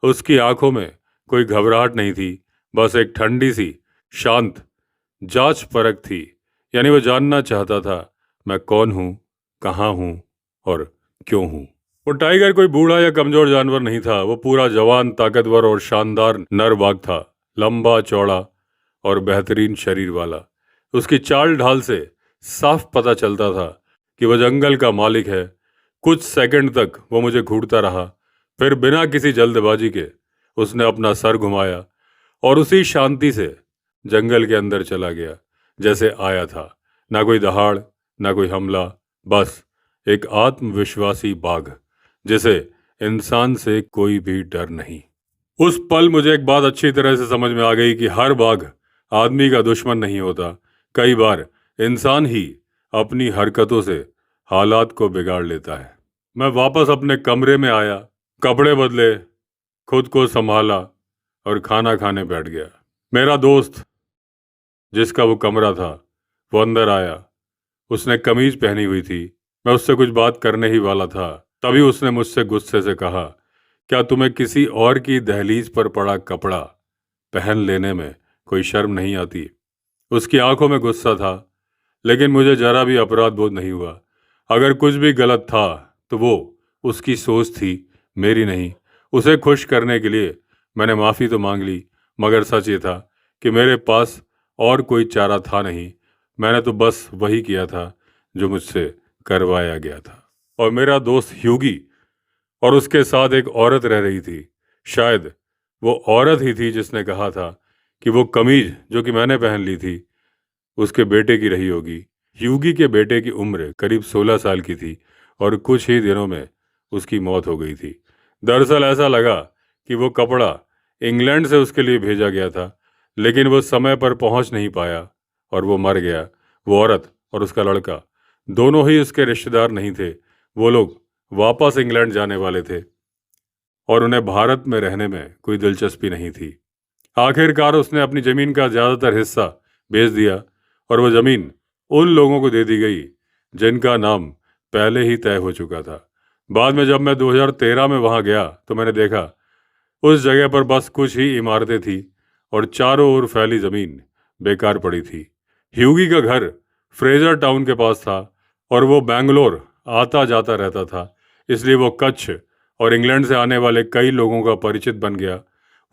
उसकी आंखों में कोई घबराहट नहीं थी, बस एक ठंडी सी शांत जांच परख थी। यानी वो जानना चाहता था मैं कौन हूँ, कहाँ हूँ और क्यों हूँ। वो टाइगर कोई बूढ़ा या कमजोर जानवर नहीं था। वो पूरा जवान, ताकतवर और शानदार नर बाघ था, लंबा चौड़ा और बेहतरीन शरीर वाला। उसकी चाल ढाल से साफ पता चलता था कि वह जंगल का मालिक है। कुछ सेकंड तक वो मुझे घूरता रहा, फिर बिना किसी जल्दबाजी के उसने अपना सर घुमाया और उसी शांति से जंगल के अंदर चला गया जैसे आया था। ना कोई दहाड़, ना कोई हमला, बस एक आत्मविश्वासी बाघ जिसे इंसान से कोई भी डर नहीं। उस पल मुझे एक बात अच्छी तरह से समझ में आ गई कि हर बाघ आदमी का दुश्मन नहीं होता। कई बार इंसान ही अपनी हरकतों से हालात को बिगाड़ लेता है। मैं वापस अपने कमरे में आया, कपड़े बदले, खुद को संभाला और खाना खाने बैठ गया। मेरा दोस्त, जिसका वो कमरा था, वो अंदर आया। उसने कमीज पहनी हुई थी। मैं उससे कुछ बात करने ही वाला था, तभी उसने मुझसे गुस्से से कहा, क्या तुम्हें किसी और की दहलीज पर पड़ा कपड़ा पहन लेने में कोई शर्म नहीं आती? उसकी आंखों में गुस्सा था, लेकिन मुझे जरा भी अपराध बोध नहीं हुआ। अगर कुछ भी गलत था तो वो उसकी सोच थी, मेरी नहीं। उसे खुश करने के लिए मैंने माफ़ी तो मांग ली, मगर सच ये था कि मेरे पास और कोई चारा था नहीं। मैंने तो बस वही किया था जो मुझसे करवाया गया था। और मेरा दोस्त ह्यूगी, और उसके साथ एक औरत रह रही थी। शायद वो औरत ही थी जिसने कहा था कि वो कमीज जो कि मैंने पहन ली थी उसके बेटे की रही होगी। ह्यूगी के बेटे की उम्र करीब 16 साल की थी और कुछ ही दिनों में उसकी मौत हो गई थी। दरअसल ऐसा लगा कि वो कपड़ा इंग्लैंड से उसके लिए भेजा गया था, लेकिन वो समय पर पहुंच नहीं पाया और वो मर गया। वो औरत और उसका लड़का दोनों ही उसके रिश्तेदार नहीं थे। वो लोग वापस इंग्लैंड जाने वाले थे और उन्हें भारत में रहने में कोई दिलचस्पी नहीं थी। आखिरकार उसने अपनी ज़मीन का ज़्यादातर हिस्सा बेच दिया और वो ज़मीन उन लोगों को दे दी गई जिनका नाम पहले ही तय हो चुका था। बाद में जब मैं 2013 में वहाँ गया तो मैंने देखा उस जगह पर बस कुछ ही इमारतें थी और चारों ओर फैली ज़मीन बेकार पड़ी थी। ह्यूगी का घर फ्रेजर टाउन के पास था और वो बेंगलोर आता जाता रहता था, इसलिए वो कच्छ और इंग्लैंड से आने वाले कई लोगों का परिचित बन गया।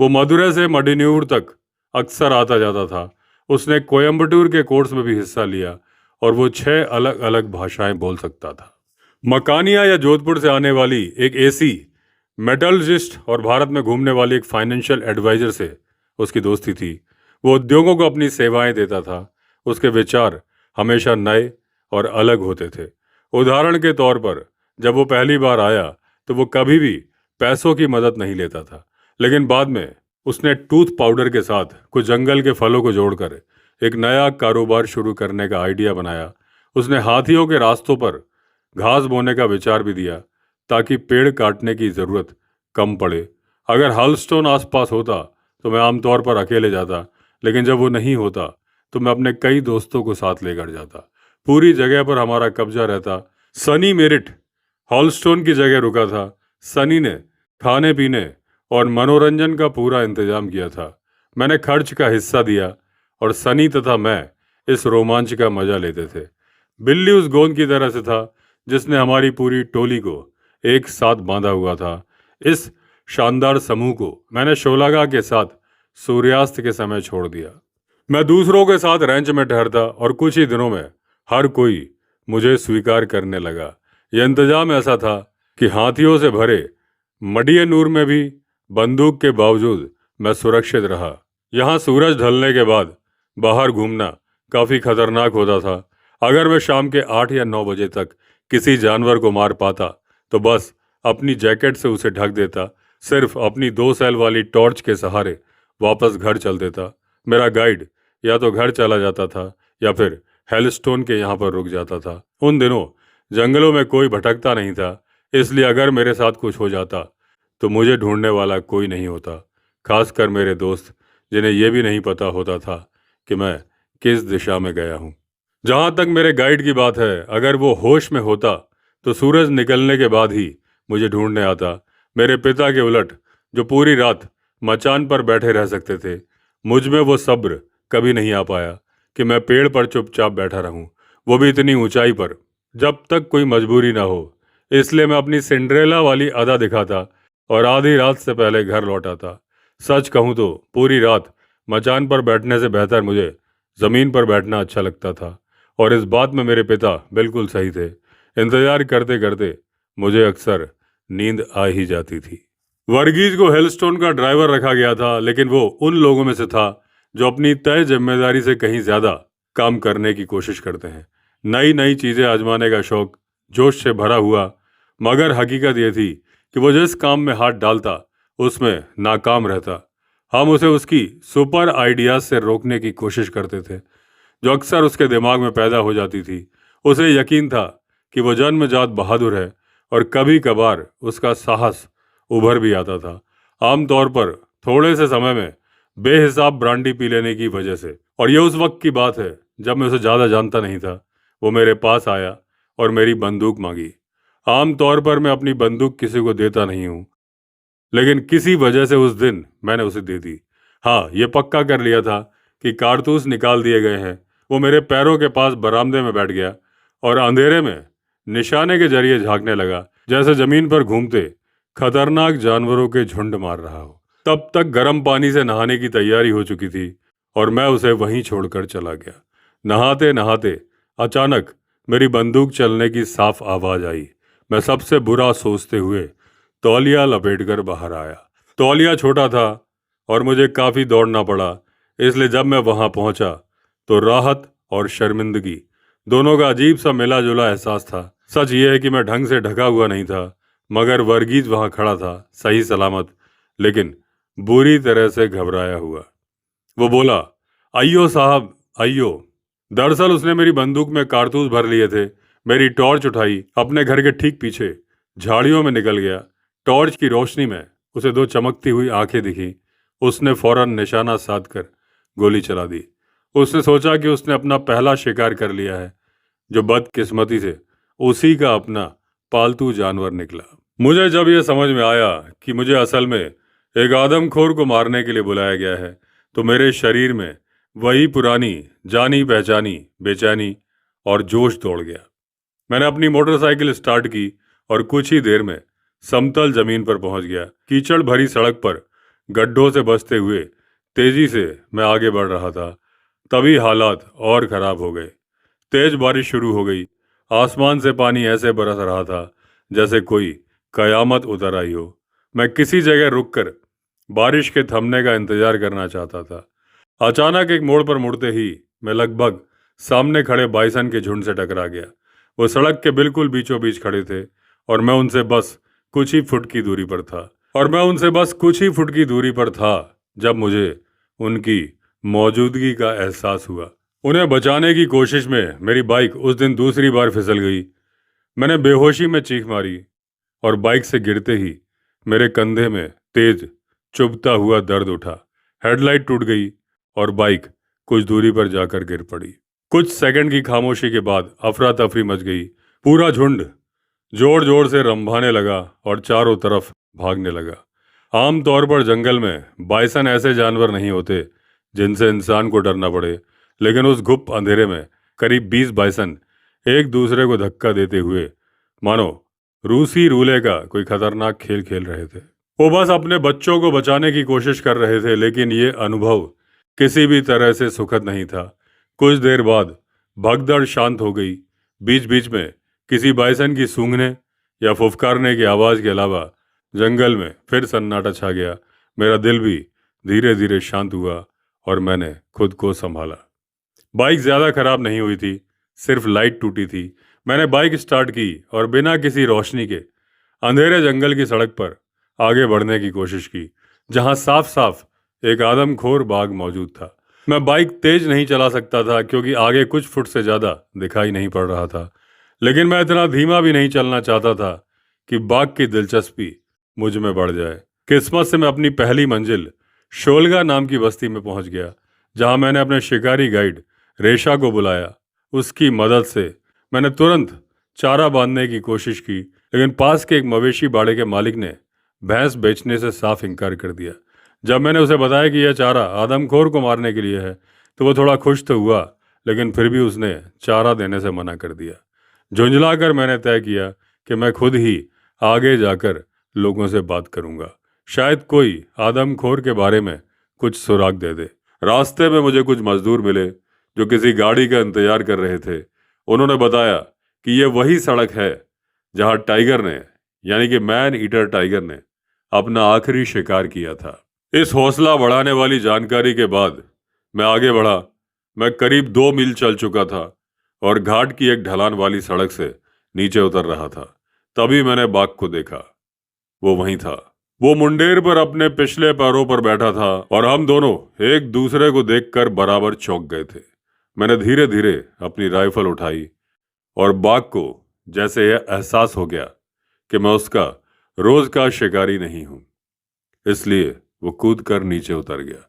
वो मदुरै से मडिन्यूर तक अक्सर आता जाता था। उसने कोयम्बटूर के कोर्स में भी हिस्सा लिया और वो 6 अलग अलग भाषाएं बोल सकता था। मकानिया या जोधपुर से आने वाली एक एसी मेटलर्जिस्ट और भारत में घूमने वाली एक फाइनेंशियल एडवाइजर से उसकी दोस्ती थी। वो उद्योगों को अपनी सेवाएं देता था। उसके विचार हमेशा नए और अलग होते थे। उदाहरण के तौर पर जब वो पहली बार आया तो वो कभी भी पैसों की मदद नहीं लेता था, लेकिन बाद में उसने टूथ पाउडर के साथ कुछ जंगल के फलों को जोड़कर एक नया कारोबार शुरू करने का आइडिया बनाया। उसने हाथियों के रास्तों पर घास बोने का विचार भी दिया ताकि पेड़ काटने की ज़रूरत कम पड़े। अगर हलस्टोन आसपास होता तो मैं आमतौर पर अकेले जाता, लेकिन जब वो नहीं होता तो मैं अपने कई दोस्तों को साथ लेकर जाता। पूरी जगह पर हमारा कब्जा रहता। सनी मेरिट हॉलस्टोन की जगह रुका था। सनी ने खाने पीने और मनोरंजन का पूरा इंतजाम किया था। मैंने खर्च का हिस्सा दिया और सनी तथा मैं इस रोमांच का मजा लेते थे। बिल्ली उस गोंद की तरह से था जिसने हमारी पूरी टोली को एक साथ बांधा हुआ था। इस शानदार समूह को मैंने शोलागा के साथ सूर्यास्त के समय छोड़ दिया। मैं दूसरों के साथ रैंच में ठहरता और कुछ ही दिनों में हर कोई मुझे स्वीकार करने लगा। यह इंतजाम ऐसा था कि हाथियों से भरे मडियनूर में भी बंदूक के बावजूद मैं सुरक्षित रहा। यहाँ सूरज ढलने के बाद बाहर घूमना काफ़ी खतरनाक होता था। अगर मैं शाम के 8 या 9 बजे तक किसी जानवर को मार पाता तो बस अपनी जैकेट से उसे ढक देता, सिर्फ अपनी 2 सेल वाली टॉर्च के सहारे वापस घर चल देता। मेरा गाइड या तो घर चला जाता था या फिर हेलस्टोन के यहाँ पर रुक जाता था। उन दिनों जंगलों में कोई भटकता नहीं था, इसलिए अगर मेरे साथ कुछ हो जाता तो मुझे ढूंढने वाला कोई नहीं होता, खासकर मेरे दोस्त जिन्हें यह भी नहीं पता होता था कि मैं किस दिशा में गया हूँ। जहाँ तक मेरे गाइड की बात है, अगर वो होश में होता तो सूरज निकलने के बाद ही मुझे ढूंढने आता। मेरे पिता के उलट, जो पूरी रात मचान पर बैठे रह सकते थे, मुझ में वो सब्र कभी नहीं आ पाया कि मैं पेड़ पर चुपचाप बैठा रहूं, वो भी इतनी ऊंचाई पर, जब तक कोई मजबूरी ना हो। इसलिए मैं अपनी सिंड्रेला वाली अदा दिखाता और आधी रात से पहले घर लौट आता। सच कहूँ तो पूरी रात मचान पर बैठने से बेहतर मुझे ज़मीन पर बैठना अच्छा लगता था, और इस बात में मेरे पिता बिल्कुल सही थे। इंतजार करते करते मुझे अक्सर नींद आ ही जाती थी। वर्गीज को हेलस्टोन का ड्राइवर रखा गया था, लेकिन वो उन लोगों में से था जो अपनी तय जिम्मेदारी से कहीं ज़्यादा काम करने की कोशिश करते हैं। नई नई चीज़ें आजमाने का शौक जोश से भरा हुआ, मगर हकीकत ये थी कि वो जिस काम में हाथ डालता उसमें नाकाम रहता। हम उसे उसकी सुपर आइडियाज से रोकने की कोशिश करते थे जो अक्सर उसके दिमाग में पैदा हो जाती थी। उसे यकीन था कि वो जन्मजात बहादुर है और कभी कभार उसका साहस उभर भी आता था, आमतौर पर थोड़े से समय में बेहिसाब ब्रांडी पी लेने की वजह से। और ये उस वक्त की बात है जब मैं उसे ज़्यादा जानता नहीं था, वो मेरे पास आया और मेरी बंदूक मांगी। आम तौर पर मैं अपनी बंदूक किसी को देता नहीं हूँ, लेकिन किसी वजह से उस दिन मैंने उसे दे दी। हाँ, ये पक्का कर लिया था कि कारतूस निकाल दिए गए हैं। वो मेरे पैरों के पास बरामदे में बैठ गया और अंधेरे में निशाने के जरिए झांकने लगा, जैसे जमीन पर घूमते खतरनाक जानवरों के झुंड मार रहा हो। तब तक गर्म पानी से नहाने की तैयारी हो चुकी थी और मैं उसे वहीं छोड़कर चला गया। नहाते नहाते अचानक मेरी बंदूक चलने की साफ आवाज आई। मैं सबसे बुरा सोचते हुए तौलिया लपेटकर बाहर आया। तौलिया छोटा था और मुझे काफी दौड़ना पड़ा, इसलिए जब मैं वहां पहुंचा तो राहत और शर्मिंदगी दोनों का अजीब सा मिला जुला एहसास था। सच ये है कि मैं ढंग से ढका हुआ नहीं था, मगर वर्गीज वहां खड़ा था, सही सलामत, लेकिन बुरी तरह से घबराया हुआ। वो बोला, अय्यो साहब, अय्यो। दरअसल उसने मेरी बंदूक में कारतूस भर लिए थे। मेरी टॉर्च उठाई, अपने घर के ठीक पीछे झाड़ियों में निकल गया। टॉर्च की रोशनी में उसे दो चमकती हुई आंखें दिखी। उसने फौरन निशाना साध कर गोली चला दी। उसने सोचा कि उसने अपना पहला शिकार कर लिया है, जो बदकिस्मती से उसी का अपना पालतू जानवर निकला। मुझे जब यह समझ में आया कि मुझे असल में एक आदमखोर को मारने के लिए बुलाया गया है, तो मेरे शरीर में वही पुरानी जानी पहचानी बेचैनी और जोश दौड़ गया। मैंने अपनी मोटरसाइकिल स्टार्ट की और कुछ ही देर में समतल जमीन पर पहुंच गया। कीचड़ भरी सड़क पर गड्ढों से बचते हुए तेजी से मैं आगे बढ़ रहा था। तभी हालात और खराब हो गए। तेज बारिश शुरू हो गई। आसमान से पानी ऐसे बरस रहा था जैसे कोई कयामत उतर आई हो। मैं किसी जगह रुककर बारिश के थमने का इंतजार करना चाहता था। अचानक एक मोड़ पर मुड़ते ही मैं लगभग सामने खड़े बाइसन के झुंड से टकरा गया। वो सड़क के बिल्कुल बीचों बीच खड़े थे और मैं उनसे बस कुछ ही फुट की दूरी पर था जब मुझे उनकी मौजूदगी का एहसास हुआ। उन्हें बचाने की कोशिश में मेरी बाइक उस दिन दूसरी बार फिसल गई। मैंने बेहोशी में चीख मारी और बाइक से गिरते ही मेरे कंधे में तेज चुभता हुआ दर्द उठा। हेडलाइट टूट गई और बाइक कुछ दूरी पर जाकर गिर पड़ी। कुछ सेकंड की खामोशी के बाद अफरा तफरी मच गई। पूरा झुंड जोर जोर से रंभाने लगा और चारों तरफ भागने लगा। आमतौर पर जंगल में बाइसन ऐसे जानवर नहीं होते जिनसे इंसान को डरना पड़े, लेकिन उस गुप्त अंधेरे में करीब 20 बाइसन एक दूसरे को धक्का देते हुए मानो रूसी रूले का कोई खतरनाक खेल खेल रहे थे। वो बस अपने बच्चों को बचाने की कोशिश कर रहे थे, लेकिन ये अनुभव किसी भी तरह से सुखद नहीं था। कुछ देर बाद भगदड़ शांत हो गई। बीच बीच में किसी बाइसन की सूंघने या फुफकारने की आवाज के अलावा जंगल में फिर सन्नाटा छा गया। मेरा दिल भी धीरे धीरे शांत हुआ और मैंने खुद को संभाला। बाइक ज्यादा खराब नहीं हुई थी, सिर्फ लाइट टूटी थी। मैंने बाइक स्टार्ट की और बिना किसी रोशनी के अंधेरे जंगल की सड़क पर आगे बढ़ने की कोशिश की, जहां साफ साफ एक आदमखोर बाघ मौजूद था। मैं बाइक तेज नहीं चला सकता था क्योंकि आगे कुछ फुट से ज्यादा दिखाई नहीं पड़ रहा था, लेकिन मैं इतना धीमा भी नहीं चलना चाहता था कि बाघ की दिलचस्पी मुझ में बढ़ जाए। किस्मत से मैं अपनी पहली मंजिल शोलगा नाम की बस्ती में पहुंच गया, जहां मैंने अपने शिकारी गाइड रेशा को बुलाया। उसकी मदद से मैंने तुरंत चारा बांधने की कोशिश की, लेकिन पास के एक मवेशी बाड़े के मालिक ने भैंस बेचने से साफ इनकार कर दिया। जब मैंने उसे बताया कि यह चारा आदमखोर को मारने के लिए है, तो वो थोड़ा खुश तो हुआ, लेकिन फिर भी उसने चारा देने से मना कर दिया। झुंझलाकर मैंने तय किया कि मैं खुद ही आगे जाकर लोगों से बात करूंगा, शायद कोई आदमखोर के बारे में कुछ सुराग दे दे। रास्ते में मुझे कुछ मजदूर मिले जो किसी गाड़ी का इंतजार कर रहे थे। उन्होंने बताया कि यह वही सड़क है जहां टाइगर ने, यानी कि मैन ईटर टाइगर ने, अपना आखिरी शिकार किया था। इस हौसला बढ़ाने वाली जानकारी के बाद मैं आगे बढ़ा। मैं करीब 2 मील चल चुका था और घाट की एक ढलान वाली सड़क से नीचे उतर रहा था। तभी मैंने बाघ को देखा। वो वहीं था। वो मुंडेर पर अपने पिछले पैरों पर बैठा था और हम दोनों एक दूसरे को देखकर बराबर चौंक गए थे। मैंने धीरे धीरे अपनी राइफल उठाई और बाघ को जैसे यह एहसास हो गया कि मैं उसका रोज का शिकारी नहीं हूं, इसलिए वो कूद कर नीचे उतर गया।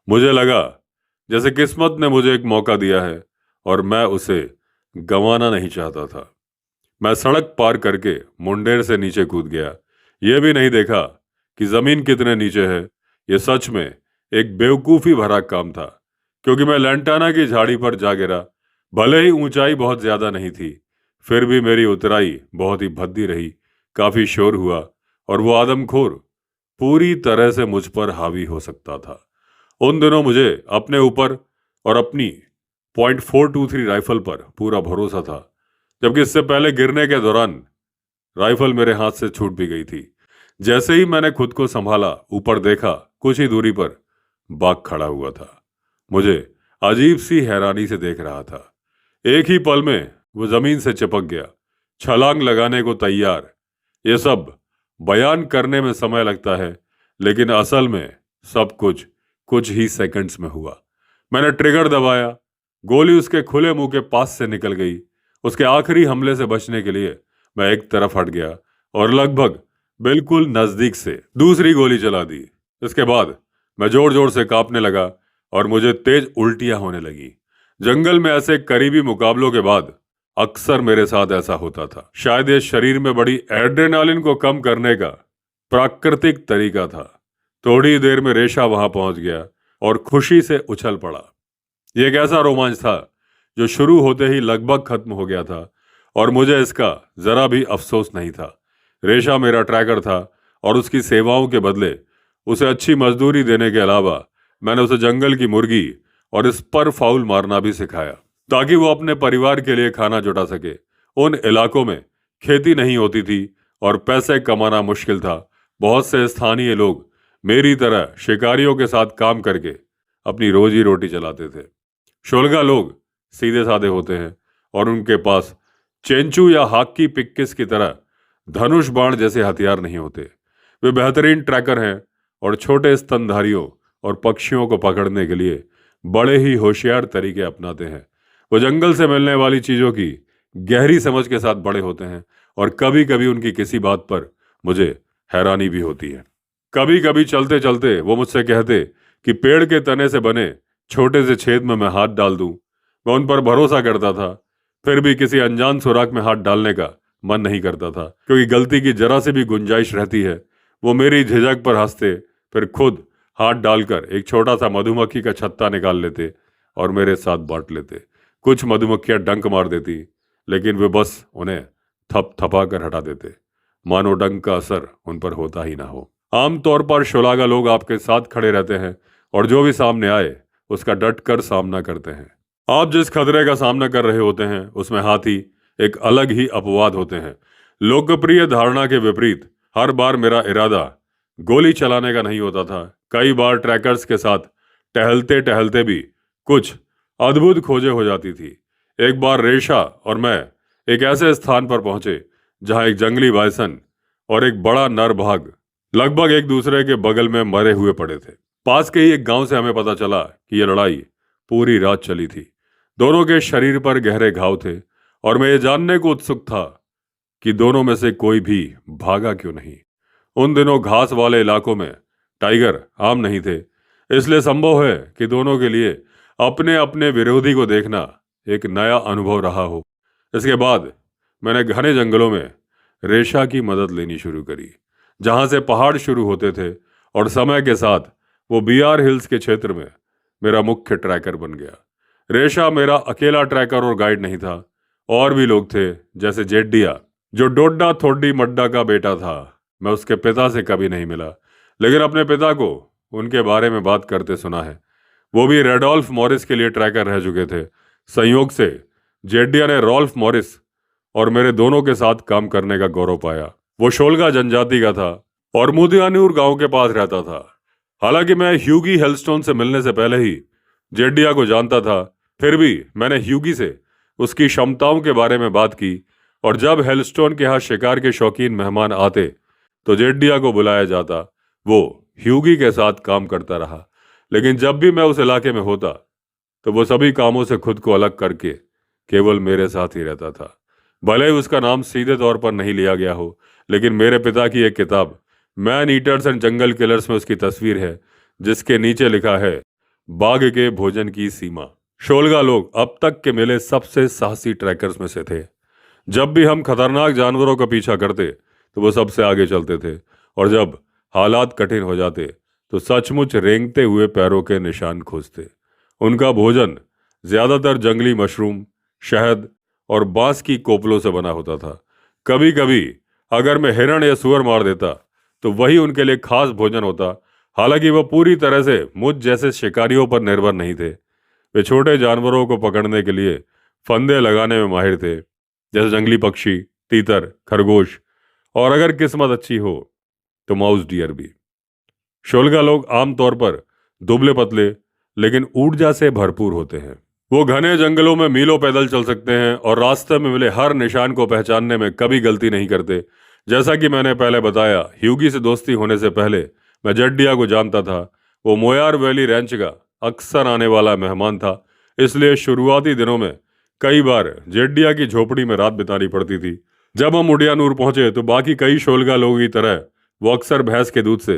मुझे लगा जैसे किस्मत ने मुझे एक मौका दिया है और मैं उसे गंवाना नहीं चाहता था। मैं सड़क पार करके मुंडेर से नीचे कूद गया। यह भी नहीं देखा कि जमीन कितने नीचे है। यह सच में एक बेवकूफ़ी भरा काम था, क्योंकि मैं लैंटाना की झाड़ी पर जा गिरा। भले ही ऊंचाई बहुत ज्यादा नहीं थी, फिर भी मेरी उतराई बहुत ही भद्दी रही। काफी शोर हुआ और वो आदमखोर पूरी तरह से मुझ पर हावी हो सकता था। उन दिनों मुझे अपने ऊपर और अपनी .423 राइफल पर पूरा भरोसा था, जबकि इससे पहले गिरने के दौरान राइफल मेरे हाथ से छूट भी गई थी। जैसे ही मैंने खुद को संभाला, ऊपर देखा, कुछ ही दूरी पर बाघ खड़ा हुआ था। मुझे अजीब सी हैरानी से देख रहा था। एक ही पल में वो जमीन से चिपक गया, छलांग लगाने को तैयार। ये सब बयान करने में समय लगता है, लेकिन असल में सब कुछ कुछ ही सेकंड्स में हुआ। मैंने ट्रिगर दबाया, गोली उसके खुले मुंह के पास से निकल गई। उसके आखिरी हमले से बचने के लिए मैं एक तरफ हट गया और लगभग बिल्कुल नजदीक से दूसरी गोली चला दी। इसके बाद मैं जोर जोर से कांपने लगा और मुझे तेज उल्टियां होने लगी। जंगल में ऐसे करीबी मुकाबलों के बाद अक्सर मेरे साथ ऐसा होता था। शायद ये शरीर में बड़ी एड्रेनालिन को कम करने का प्राकृतिक तरीका था। थोड़ी देर में रेशा वहां पहुंच गया और खुशी से उछल पड़ा। ये एक ऐसा रोमांच था जो शुरू होते ही लगभग खत्म हो गया था, और मुझे इसका जरा भी अफसोस नहीं था। रेशा मेरा ट्रैकर था और उसकी सेवाओं के बदले उसे अच्छी मजदूरी देने के अलावा मैंने उसे जंगल की मुर्गी और इस पर फाउल मारना भी सिखाया, ताकि वो अपने परिवार के लिए खाना जुटा सके। उन इलाकों में खेती नहीं होती थी और पैसे कमाना मुश्किल था। बहुत से स्थानीय लोग मेरी तरह शिकारियों के साथ काम करके अपनी रोजी रोटी चलाते थे। शोलगा लोग सीधे साधे होते हैं और उनके पास चेंचू या हाकी पिक्किस की तरह धनुष बाण जैसे हथियार नहीं होते। वे बेहतरीन ट्रैकर हैं और छोटे स्तनधारियों और पक्षियों को पकड़ने के लिए बड़े ही होशियार तरीके अपनाते हैं। वो जंगल से मिलने वाली चीजों की गहरी समझ के साथ बड़े होते हैं और कभी कभी उनकी किसी बात पर मुझे हैरानी भी होती है। कभी कभी चलते चलते वो मुझसे कहते कि पेड़ के तने से बने छोटे से छेद में मैं हाथ डाल दूं। मैं उन पर भरोसा करता था, फिर भी किसी अनजान सुराख में हाथ डालने का मन नहीं करता था, क्योंकि गलती की जरा से भी गुंजाइश रहती है। वो मेरी झिझक पर हंसते, फिर खुद हाथ डालकर एक छोटा सा मधुमक्खी का छत्ता निकाल लेते और मेरे साथ बांट लेते। कुछ मधुमक्खियां डंक मार देती, लेकिन वे बस उन्हें थप थपा कर हटा देते, मानो डंक का असर उन पर होता ही ना हो। आमतौर पर शोलागा लोग आपके साथ खड़े रहते हैं और जो भी सामने आए उसका डट कर सामना करते हैं। आप जिस खतरे का सामना कर रहे होते हैं उसमें हाथी एक अलग ही अपवाद होते हैं। लोकप्रिय धारणा के विपरीत हर बार मेरा इरादा गोली चलाने का नहीं होता था। कई बार ट्रैकर्स के साथ टहलते टहलते भी कुछ अद्भुत खोजें हो जाती थी। एक बार रेशा और मैं एक ऐसे स्थान पर पहुंचे जहां एक जंगली बायसन और एक बड़ा नर बाघ लगभग एक दूसरे के बगल में मरे हुए पड़े थे। पास के ही एक गांव से हमें पता चला कि यह लड़ाई पूरी रात चली थी। दोनों के शरीर पर गहरे घाव थे और मैं ये जानने को उत्सुक था कि दोनों में से कोई भी भागा क्यों नहीं। उन दिनों घास वाले इलाकों में टाइगर आम नहीं थे, इसलिए संभव है कि दोनों के लिए अपने अपने विरोधी को देखना एक नया अनुभव रहा हो। इसके बाद मैंने घने जंगलों में रेशा की मदद लेनी शुरू करी, जहां से पहाड़ शुरू होते थे, और समय के साथ वो बीआर हिल्स के क्षेत्र में मेरा मुख्य ट्रैकर बन गया। रेशा मेरा अकेला ट्रैकर और गाइड नहीं था, और भी लोग थे, जैसे जेड्डिया, जो डोड्डा थोड्डी मड्डा का बेटा था। मैं उसके पिता से कभी नहीं मिला, लेकिन अपने पिता को उनके बारे में बात करते सुना है। वो भी रेडोल्फ मॉरिस के लिए ट्रैकर रह चुके थे। संयोग से जेड्डिया ने रॉल्फ मॉरिस और मेरे दोनों के साथ काम करने का गौरव पाया। वो शोलगा जनजाति का था और मुदियानूर गांव के पास रहता था। हालांकि मैं ह्यूगी हेलस्टोन से मिलने से पहले ही जेड्डिया को जानता था, फिर भी मैंने ह्यूगी से उसकी क्षमताओं के बारे में बात की, और जब हेलस्टोन के यहाँ शिकार के शौकीन मेहमान आते तो जेड्डिया को बुलाया जाता। वो ह्यूगी के साथ काम करता रहा, लेकिन जब भी मैं उस इलाके में होता तो वो सभी कामों से खुद को अलग करके केवल मेरे साथ ही रहता था। भले ही उसका नाम सीधे तौर पर नहीं लिया गया हो, लेकिन मेरे पिता की एक किताब man eaters and jungle killers में उसकी तस्वीर है, जिसके नीचे लिखा है बाघ के भोजन की सीमा। शोलगा लोग अब तक के मिले सबसे साहसी ट्रैकर्स में से थे। जब भी हम खतरनाक जानवरों का पीछा करते तो वो सबसे आगे चलते थे, और जब हालात कठिन हो जाते तो सचमुच रेंगते हुए पैरों के निशान खोजते। उनका भोजन ज्यादातर जंगली मशरूम, शहद और बांस की कोपलों से बना होता था। कभी कभी अगर मैं हिरण या सुअर मार देता तो वही उनके लिए खास भोजन होता। हालांकि वह पूरी तरह से मुझ जैसे शिकारियों पर निर्भर नहीं थे। वे छोटे जानवरों को पकड़ने के लिए फंदे लगाने में माहिर थे, जैसे जंगली पक्षी, तीतर, खरगोश, और अगर किस्मत अच्छी हो तो माउस डियर भी। शोलगा लोग आमतौर पर दुबले पतले लेकिन ऊर्जा से भरपूर होते हैं। वो घने जंगलों में मीलों पैदल चल सकते हैं और रास्ते में मिले हर निशान को पहचानने में कभी गलती नहीं करते। जैसा कि मैंने पहले बताया, ह्यूगी से दोस्ती होने से पहले मैं जड्डिया को जानता था। वो मोयार वैली रैंच का अक्सर आने वाला मेहमान था, इसलिए शुरुआती दिनों में कई बार जेड्डिया की झोपड़ी में रात बितानी पड़ती थी। जब हम उडियानूर पहुंचे तो बाकी कई शोलगा लोगों की तरह वो अक्सर भैंस के दूध से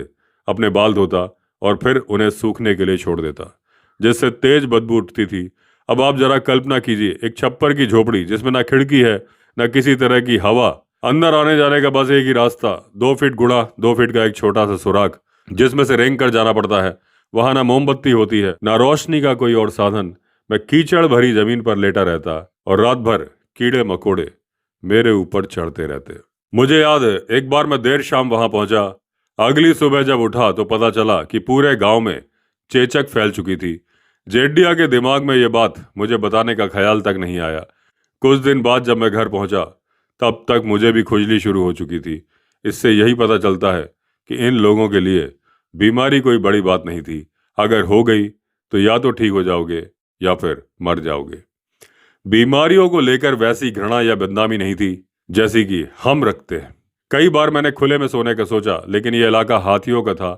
अपने बाल धोता और फिर उन्हें सूखने के लिए छोड़ देता, जिससे तेज बदबू उठती थी। अब आप जरा कल्पना कीजिए, एक छप्पर की झोपड़ी जिसमें ना खिड़की है ना किसी तरह की हवा, अंदर आने जाने का बस एक ही रास्ता, 2 फीट गुणा 2 फीट का एक छोटा सा सुराख जिसमें से रेंग कर जाना पड़ता है। वहां ना मोमबत्ती होती है ना रोशनी का कोई और साधन। मैं कीचड़ भरी जमीन पर लेटा रहता और रात भर कीड़े मकोड़े मेरे ऊपर चढ़ते रहते। मुझे याद है, एक बार मैं देर शाम वहां पहुंचा। अगली सुबह जब उठा तो पता चला कि पूरे गांव में चेचक फैल चुकी थी। जेडिया के दिमाग में यह बात मुझे बताने का ख्याल तक नहीं आया। कुछ दिन बाद जब मैं घर पहुंचा तब तक मुझे भी खुजली शुरू हो चुकी थी। इससे यही पता चलता है कि इन लोगों के लिए बीमारी कोई बड़ी बात नहीं थी। अगर हो गई तो या तो ठीक हो जाओगे या फिर मर जाओगे। बीमारियों को लेकर वैसी घृणा या बदनामी नहीं थी जैसी कि हम रखते हैं। कई बार मैंने खुले में सोने का सोचा, लेकिन यह इलाका हाथियों का था।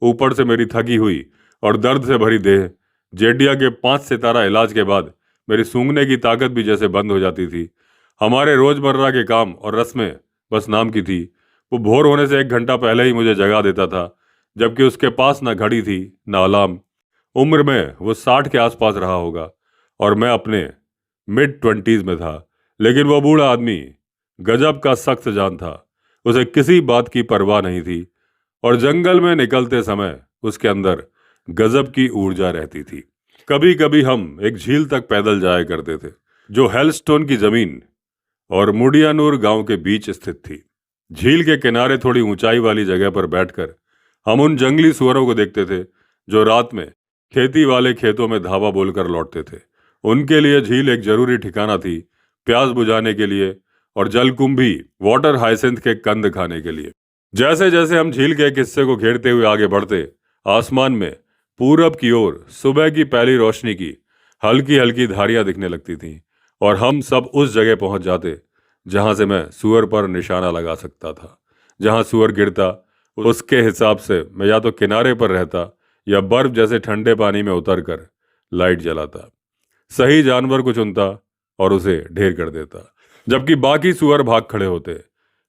ऊपर से मेरी थकी हुई और दर्द से भरी देह। जेडिया के 5 सितारा इलाज के बाद मेरी सूंघने की ताकत भी जैसे बंद हो जाती थी। हमारे रोजमर्रा के काम और रस्में बस नाम की थी। वो भोर होने से 1 घंटा पहले ही मुझे जगा देता था, जबकि उसके पास ना घड़ी थी ना अलार्म। उम्र में वो 60 के आसपास रहा होगा और मैं अपने मिड 20s में था। लेकिन वो बूढ़ा आदमी गजब का सख्त जान था। उसे किसी बात की परवाह नहीं थी और जंगल में निकलते समय उसके अंदर गजब की ऊर्जा रहती थी। कभी कभी हम एक झील तक पैदल जाया करते थे, जो हेलस्टोन की जमीन और मुडियानूर गांव के बीच स्थित थी। झील के किनारे थोड़ी ऊंचाई वाली जगह पर बैठकर हम उन जंगली सुअरों को देखते थे जो रात में खेती वाले खेतों में धावा बोलकर लौटते थे। उनके लिए झील एक जरूरी ठिकाना थी, प्यास बुझाने के लिए और जलकुंभी वाटर हाइसिंथ के कंद खाने के लिए। जैसे जैसे हम झील के एक हिस्से को घेरते हुए आगे बढ़ते, आसमान में पूरब की ओर सुबह की पहली रोशनी की हल्की हल्की धारियां दिखने लगती थीं और हम सब उस जगह पहुंच जाते जहां से मैं सुअर पर निशाना लगा सकता था। जहां सुअर गिरता उसके हिसाब से मैं या तो किनारे पर रहता या बर्फ जैसे ठंडे पानी में उतरकर लाइट जलाता। सही जानवर को चुनता और उसे ढेर कर देता, जबकि बाकी सुअर भाग खड़े होते।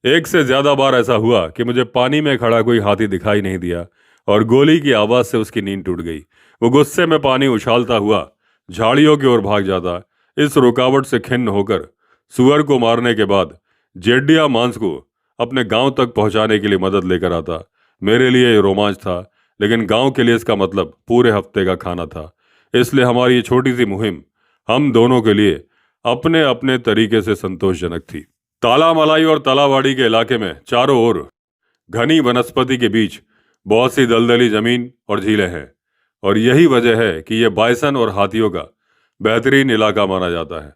एक से ज्यादा बार ऐसा हुआ कि मुझे पानी में खड़ा कोई हाथी दिखाई नहीं दिया और गोली की आवाज से उसकी नींद टूट गई। वो गुस्से में पानी उछालता हुआ झाड़ियों की ओर भाग जाता। इस रुकावट से खिन्न होकर सुअर को मारने के बाद जेडिया मांस को अपने गांव तक पहुंचाने के लिए मदद लेकर आता। मेरे लिए ये रोमांच था, लेकिन गांव के लिए इसका मतलब पूरे हफ्ते का खाना था। इसलिए हमारी ये छोटी सी मुहिम हम दोनों के लिए अपने अपने तरीके से संतोषजनक थी। तालामलाई और तलावाड़ी के इलाके में चारों ओर घनी वनस्पति के बीच बहुत सी दलदली जमीन और झीलें हैं, और यही वजह है कि यह बाइसन और हाथियों का बेहतरीन इलाका माना जाता है।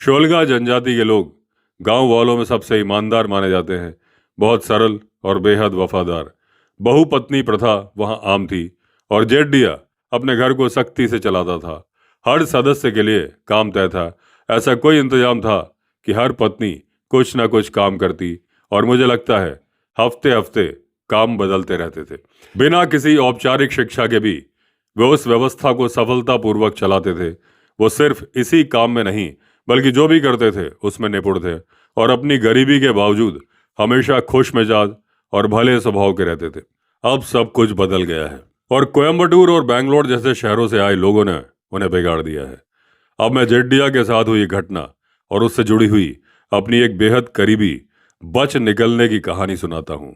शोलगा जनजाति के लोग गांव वालों में सबसे ईमानदार माने जाते हैं, बहुत सरल और बेहद वफादार। बहुपत्नी प्रथा वहां आम थी और जेडिया अपने घर को सख्ती से चलाता था। हर सदस्य के लिए काम तय था। ऐसा कोई इंतजाम था कि हर पत्नी कुछ ना कुछ काम करती और मुझे लगता है हफ्ते हफ्ते काम बदलते रहते थे। बिना किसी औपचारिक शिक्षा के भी वे उस व्यवस्था को सफलतापूर्वक चलाते थे। वो सिर्फ इसी काम में नहीं बल्कि जो भी करते थे उसमें निपुण थे और अपनी गरीबी के बावजूद हमेशा खुश मिजाज और भले स्वभाव के रहते थे। अब सब कुछ बदल गया है और कोयम्बटूर और बेंगलोर जैसे शहरों से आए लोगों ने उन्हें बिगाड़ दिया है। अब मैं जेड्डिया के साथ हुई घटना और उससे जुड़ी हुई अपनी एक बेहद करीबी बच निकलने की कहानी सुनाता हूँ।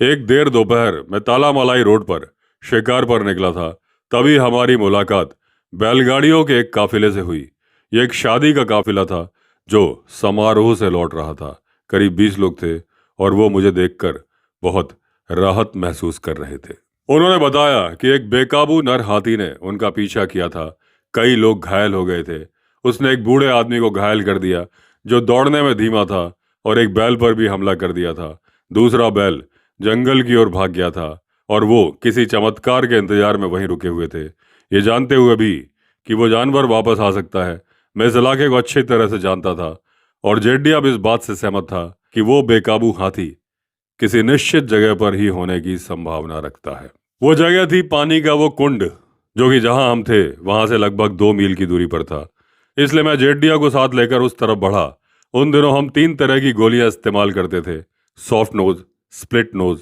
एक देर दोपहर मैं तालामलाई रोड पर शिकार पर निकला था। तभी हमारी मुलाकात बैलगाड़ियों के एक काफिले से हुई। यह एक शादी का काफिला था जो समारोह से लौट रहा था। करीब 20 लोग थे और वो मुझे देखकर बहुत राहत महसूस कर रहे थे। उन्होंने बताया कि एक बेकाबू नर हाथी ने उनका पीछा किया था। कई लोग घायल हो गए थे। उसने एक बूढ़े आदमी को घायल कर दिया जो दौड़ने में धीमा था, और एक बैल पर भी हमला कर दिया था। दूसरा बैल जंगल की ओर भाग गया था और वो किसी चमत्कार के इंतजार में वहीं रुके हुए थे, ये जानते हुए भी कि वो जानवर वापस आ सकता है। मैं इस इलाके को अच्छी तरह से जानता था और जेड्डिया भी इस बात से सहमत था कि वो बेकाबू हाथी किसी निश्चित जगह पर ही होने की संभावना रखता है। वो जगह थी पानी का वो कुंड, जो कि जहां हम थे वहां से लगभग 2 मील की दूरी पर था। इसलिए मैं जेड्डिया को साथ लेकर उस तरफ बढ़ा। उन दिनों हम 3 तरह की गोलियां इस्तेमाल करते थे: सॉफ्ट नोज, स्प्लिट नोज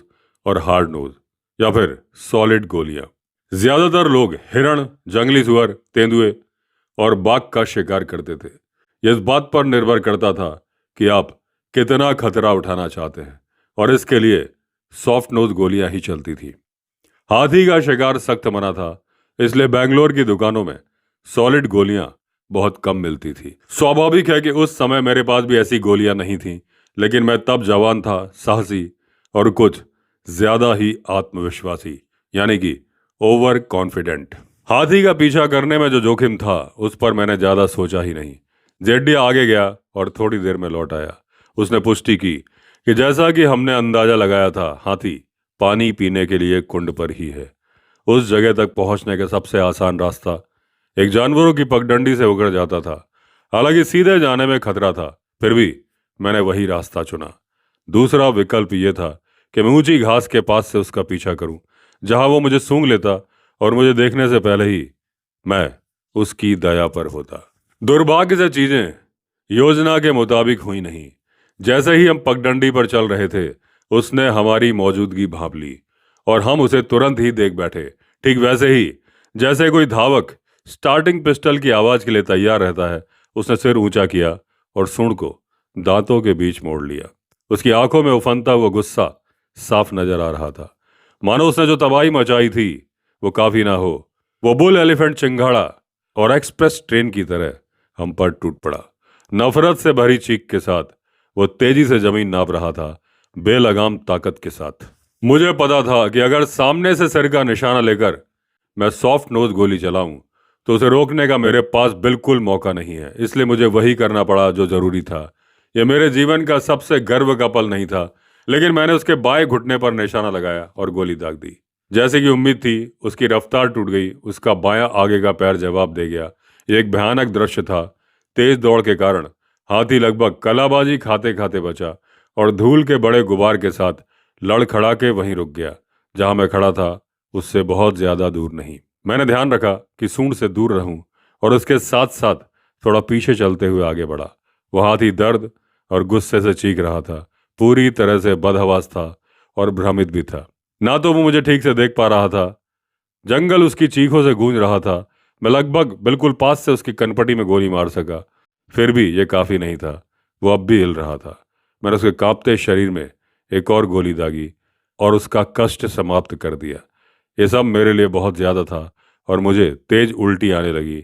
और हार्ड नोज, या फिर सॉलिड गोलियां। ज्यादातर लोग हिरण, जंगली सुअर, तेंदुए और बाघ का शिकार करते थे। यह इस बात पर निर्भर करता था कि आप कितना खतरा उठाना चाहते हैं, और इसके लिए सॉफ्ट नोज गोलियां ही चलती थी। हाथी का शिकार सख्त मना था, इसलिए बेंगलोर की दुकानों में सॉलिड गोलियां बहुत कम मिलती थी। स्वाभाविक है कि उस समय मेरे पास भी ऐसी गोलियां नहीं थीं, लेकिन मैं तब जवान था, साहसी और कुछ ज्यादा ही आत्मविश्वासी, यानी कि ओवर कॉन्फिडेंट। हाथी का पीछा करने में जो जोखिम था उस पर मैंने ज्यादा सोचा ही नहीं। जेड्डिया आगे गया और थोड़ी देर में लौट आया। उसने पुष्टि की कि जैसा कि हमने अंदाजा लगाया था, हाथी पानी पीने के लिए कुंड पर ही है। उस जगह तक पहुंचने का सबसे आसान रास्ता एक जानवरों की पगडंडी से होकर जाता था। हालांकि सीधे जाने में खतरा था, फिर भी मैंने वही रास्ता चुना। दूसरा विकल्प यह था कि मैं ऊंची घास के पास से उसका पीछा करूं, जहां वो मुझे सूंघ लेता और मुझे देखने से पहले ही मैं उसकी दया पर होता। दुर्भाग्य से चीजें योजना के मुताबिक हुई नहीं। जैसे ही हम पगडंडी पर चल रहे थे, उसने हमारी मौजूदगी भांप ली और हम उसे तुरंत ही देख बैठे। ठीक वैसे ही जैसे कोई धावक स्टार्टिंग पिस्टल की आवाज के लिए तैयार रहता है, उसने सिर ऊंचा किया और सूंड को दांतों के बीच मोड़ लिया। उसकी आंखों में उफनता हुआ गुस्सा साफ नजर आ रहा था, मानो उसने जो तबाही मचाई थी वो काफी ना हो। वो बुल एलिफेंट चिंगाड़ा और एक्सप्रेस ट्रेन की तरह हम पर टूट पड़ा। नफरत से भरी चीख के साथ वो तेजी से जमीन नाप रहा था, बेलगाम ताकत के साथ। मुझे पता था कि अगर सामने से सिर का निशाना लेकर मैं सॉफ्ट नोज गोली चलाऊं तो उसे रोकने का मेरे पास बिल्कुल मौका नहीं है। इसलिए मुझे वही करना पड़ा जो जरूरी था। यह मेरे जीवन का सबसे गर्व का पल नहीं था, लेकिन मैंने उसके बाएं घुटने पर निशाना लगाया और गोली दाग दी। जैसे कि उम्मीद थी, उसकी रफ्तार टूट गई। उसका बायां आगे का पैर जवाब दे गया। यह एक भयानक दृश्य था। तेज दौड़ के कारण हाथी लगभग कलाबाजी खाते खाते बचा और धूल के बड़े गुबार के साथ लड़खड़ा के वहीं रुक गया। जहां मैं खड़ा था उससे बहुत ज्यादा दूर नहीं। मैंने ध्यान रखा कि सूंड से दूर रहूं और उसके साथ साथ थोड़ा पीछे चलते हुए आगे बढ़ा। वह हाथी दर्द और गुस्से से चीख रहा था, पूरी तरह से बदहवास था और भ्रमित भी था। ना तो वो मुझे ठीक से देख पा रहा था, जंगल उसकी चीखों से गूंज रहा था। मैं लगभग बिल्कुल पास से उसकी कनपटी में गोली मार सका, फिर भी ये काफी नहीं था। वो अब भी हिल रहा था। मैंने उसके कांपते शरीर में एक और गोली दागी और उसका कष्ट समाप्त कर दिया। ये सब मेरे लिए बहुत ज्यादा था और मुझे तेज उल्टी आने लगी,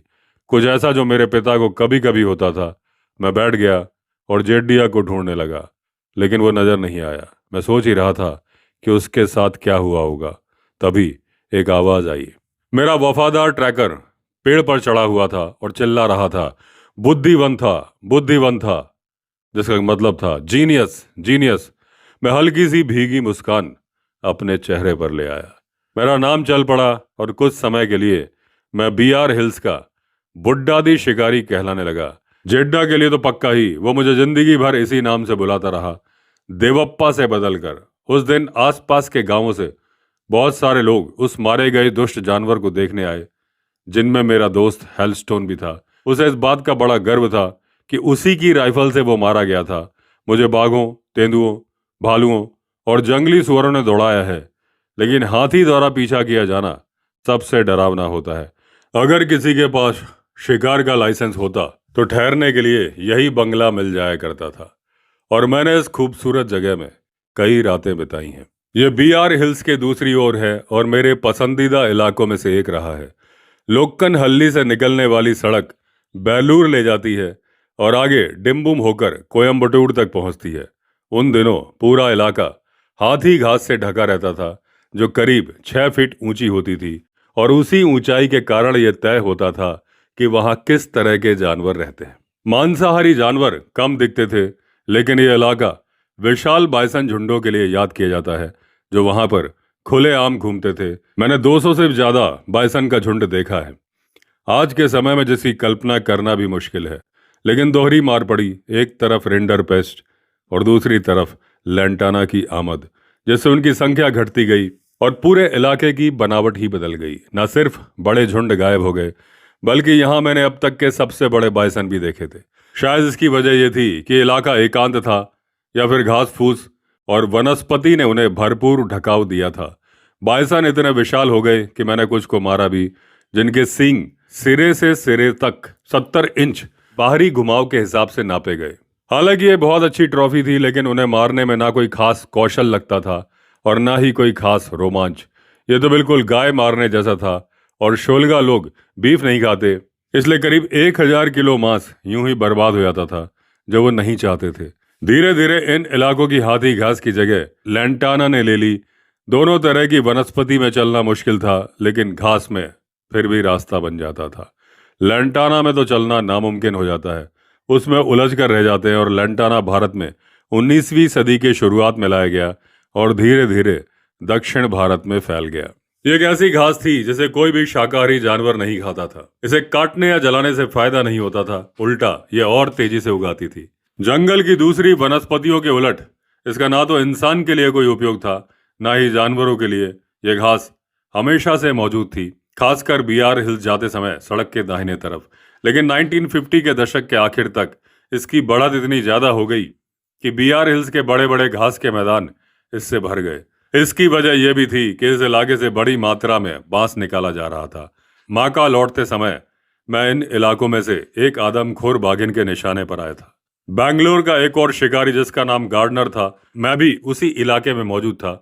कुछ ऐसा जो मेरे पिता को कभी कभी होता था। मैं बैठ गया और जेड्डिया को ढूंढने लगा, लेकिन वो नजर नहीं आया। मैं सोच ही रहा था कि उसके साथ क्या हुआ होगा। तभी एक आवाज आई। मेरा वफादार ट्रैकर पेड़ पर चढ़ा हुआ था और चिल्ला रहा था, बुद्धिवन था, बुद्धिवन था, जिसका मतलब था जीनियस, जीनियस। मैं हल्की सी भीगी मुस्कान अपने चेहरे पर ले आया। मेरा नाम चल पड़ा और कुछ समय के लिए मैं बीआर हिल्स का बुड्ढादी शिकारी कहलाने लगा। जेड्डा के लिए तो पक्का ही, वो मुझे जिंदगी भर इसी नाम से बुलाता रहा, देवप्पा से बदलकर। उस दिन आसपास के गांवों से बहुत सारे लोग उस मारे गए दुष्ट जानवर को देखने आए, जिनमें मेरा दोस्त हेलस्टोन भी था। उसे इस बात का बड़ा गर्व था कि उसी की राइफल से वो मारा गया था। मुझे बाघों, तेंदुओं, भालुओं और जंगली सुअरों ने दौड़ाया है, लेकिन हाथी द्वारा पीछा किया जाना सबसे डरावना होता है। अगर किसी के पास शिकार का लाइसेंस होता तो ठहरने के लिए यही बंगला मिल जाया करता था और मैंने इस खूबसूरत जगह में कई रातें बिताई हैं। ये बीआर हिल्स के दूसरी ओर है और मेरे पसंदीदा इलाकों में से एक रहा है। लोक्कन हल्ली से निकलने वाली सड़क बेलूर ले जाती है और आगे डिम्बुम होकर कोयम्बटूर तक पहुंचती है। उन दिनों पूरा इलाका हाथी घास से ढका रहता था जो करीब 6 फीट ऊंची होती थी और उसी ऊंचाई के कारण यह तय होता था कि वहां किस तरह के जानवर रहते हैं। मांसाहारी जानवर कम दिखते थे, लेकिन यह इलाका विशाल बाइसन झुंडों के लिए याद किया जाता है जो वहां पर खुलेआम घूमते थे। मैंने 200 से ज्यादा बाइसन का झुंड देखा है। आज के समय में जिसकी कल्पना करना भी मुश्किल है, लेकिन दोहरी मार पड़ी, एक तरफ रेंडर पेस्ट और दूसरी तरफ लेंटाना की आमद, जिससे उनकी संख्या घटती गई और पूरे इलाके की बनावट ही बदल गई। न सिर्फ बड़े झुंड गायब हो गए, बल्कि यहाँ मैंने अब तक के सबसे बड़े बाइसन भी देखे थे। शायद इसकी वजह यह थी कि इलाका एकांत था या फिर घास फूस और वनस्पति ने उन्हें भरपूर ढकाव दिया था। बाइसन इतने विशाल हो गए कि मैंने कुछ को मारा भी, जिनके सींग सिरे से सिरे तक 70 इंच बाहरी घुमाव के हिसाब से नापे गए। हालांकि ये बहुत अच्छी ट्रॉफी थी, लेकिन उन्हें मारने में ना कोई खास कौशल लगता था और ना ही कोई खास रोमांच। ये तो बिल्कुल गाय मारने जैसा था और शोलगा लोग बीफ नहीं खाते, इसलिए करीब 1000 किलो मांस यूं ही बर्बाद हो जाता था जो वो नहीं चाहते थे। धीरे धीरे इन इलाकों की हाथी घास की जगह लेंटाना ने ले ली। दोनों तरह की वनस्पति में चलना मुश्किल था, लेकिन घास में फिर भी रास्ता बन जाता था। लेंटाना में तो चलना नामुमकिन हो जाता है, उसमें उलझ कर रह जाते हैं। और लेंटाना भारत में 19वीं सदी के शुरुआत में लाया गया और धीरे धीरे दक्षिण भारत में फैल गया। ये एक ऐसी घास थी जिसे कोई भी शाकाहारी जानवर नहीं खाता था। इसे काटने या जलाने से फायदा नहीं होता था, उल्टा ये और तेजी से उगाती थी। जंगल की दूसरी वनस्पतियों के उलट इसका ना तो इंसान के लिए कोई उपयोग था, ना ही जानवरों के लिए। यह घास हमेशा से मौजूद थी, खासकर बीआर हिल्स जाते समय सड़क के दाहिने तरफ। लेकिन 1950 के दशक के आखिर तक इसकी बढ़त इतनी ज्यादा हो गई कि बीआर हिल्स के बड़े बड़े घास के मैदान इससे भर गए। इसकी वजह यह भी थी कि इस इलाके से बड़ी मात्रा में बांस निकाला जा रहा था। माका लौटते समय मैं इन इलाकों में से एक आदमखोर बाघिन के निशाने पर आया था। बैंगलोर का एक और शिकारी जिसका नाम गार्डनर था, मैं भी उसी इलाके में मौजूद था।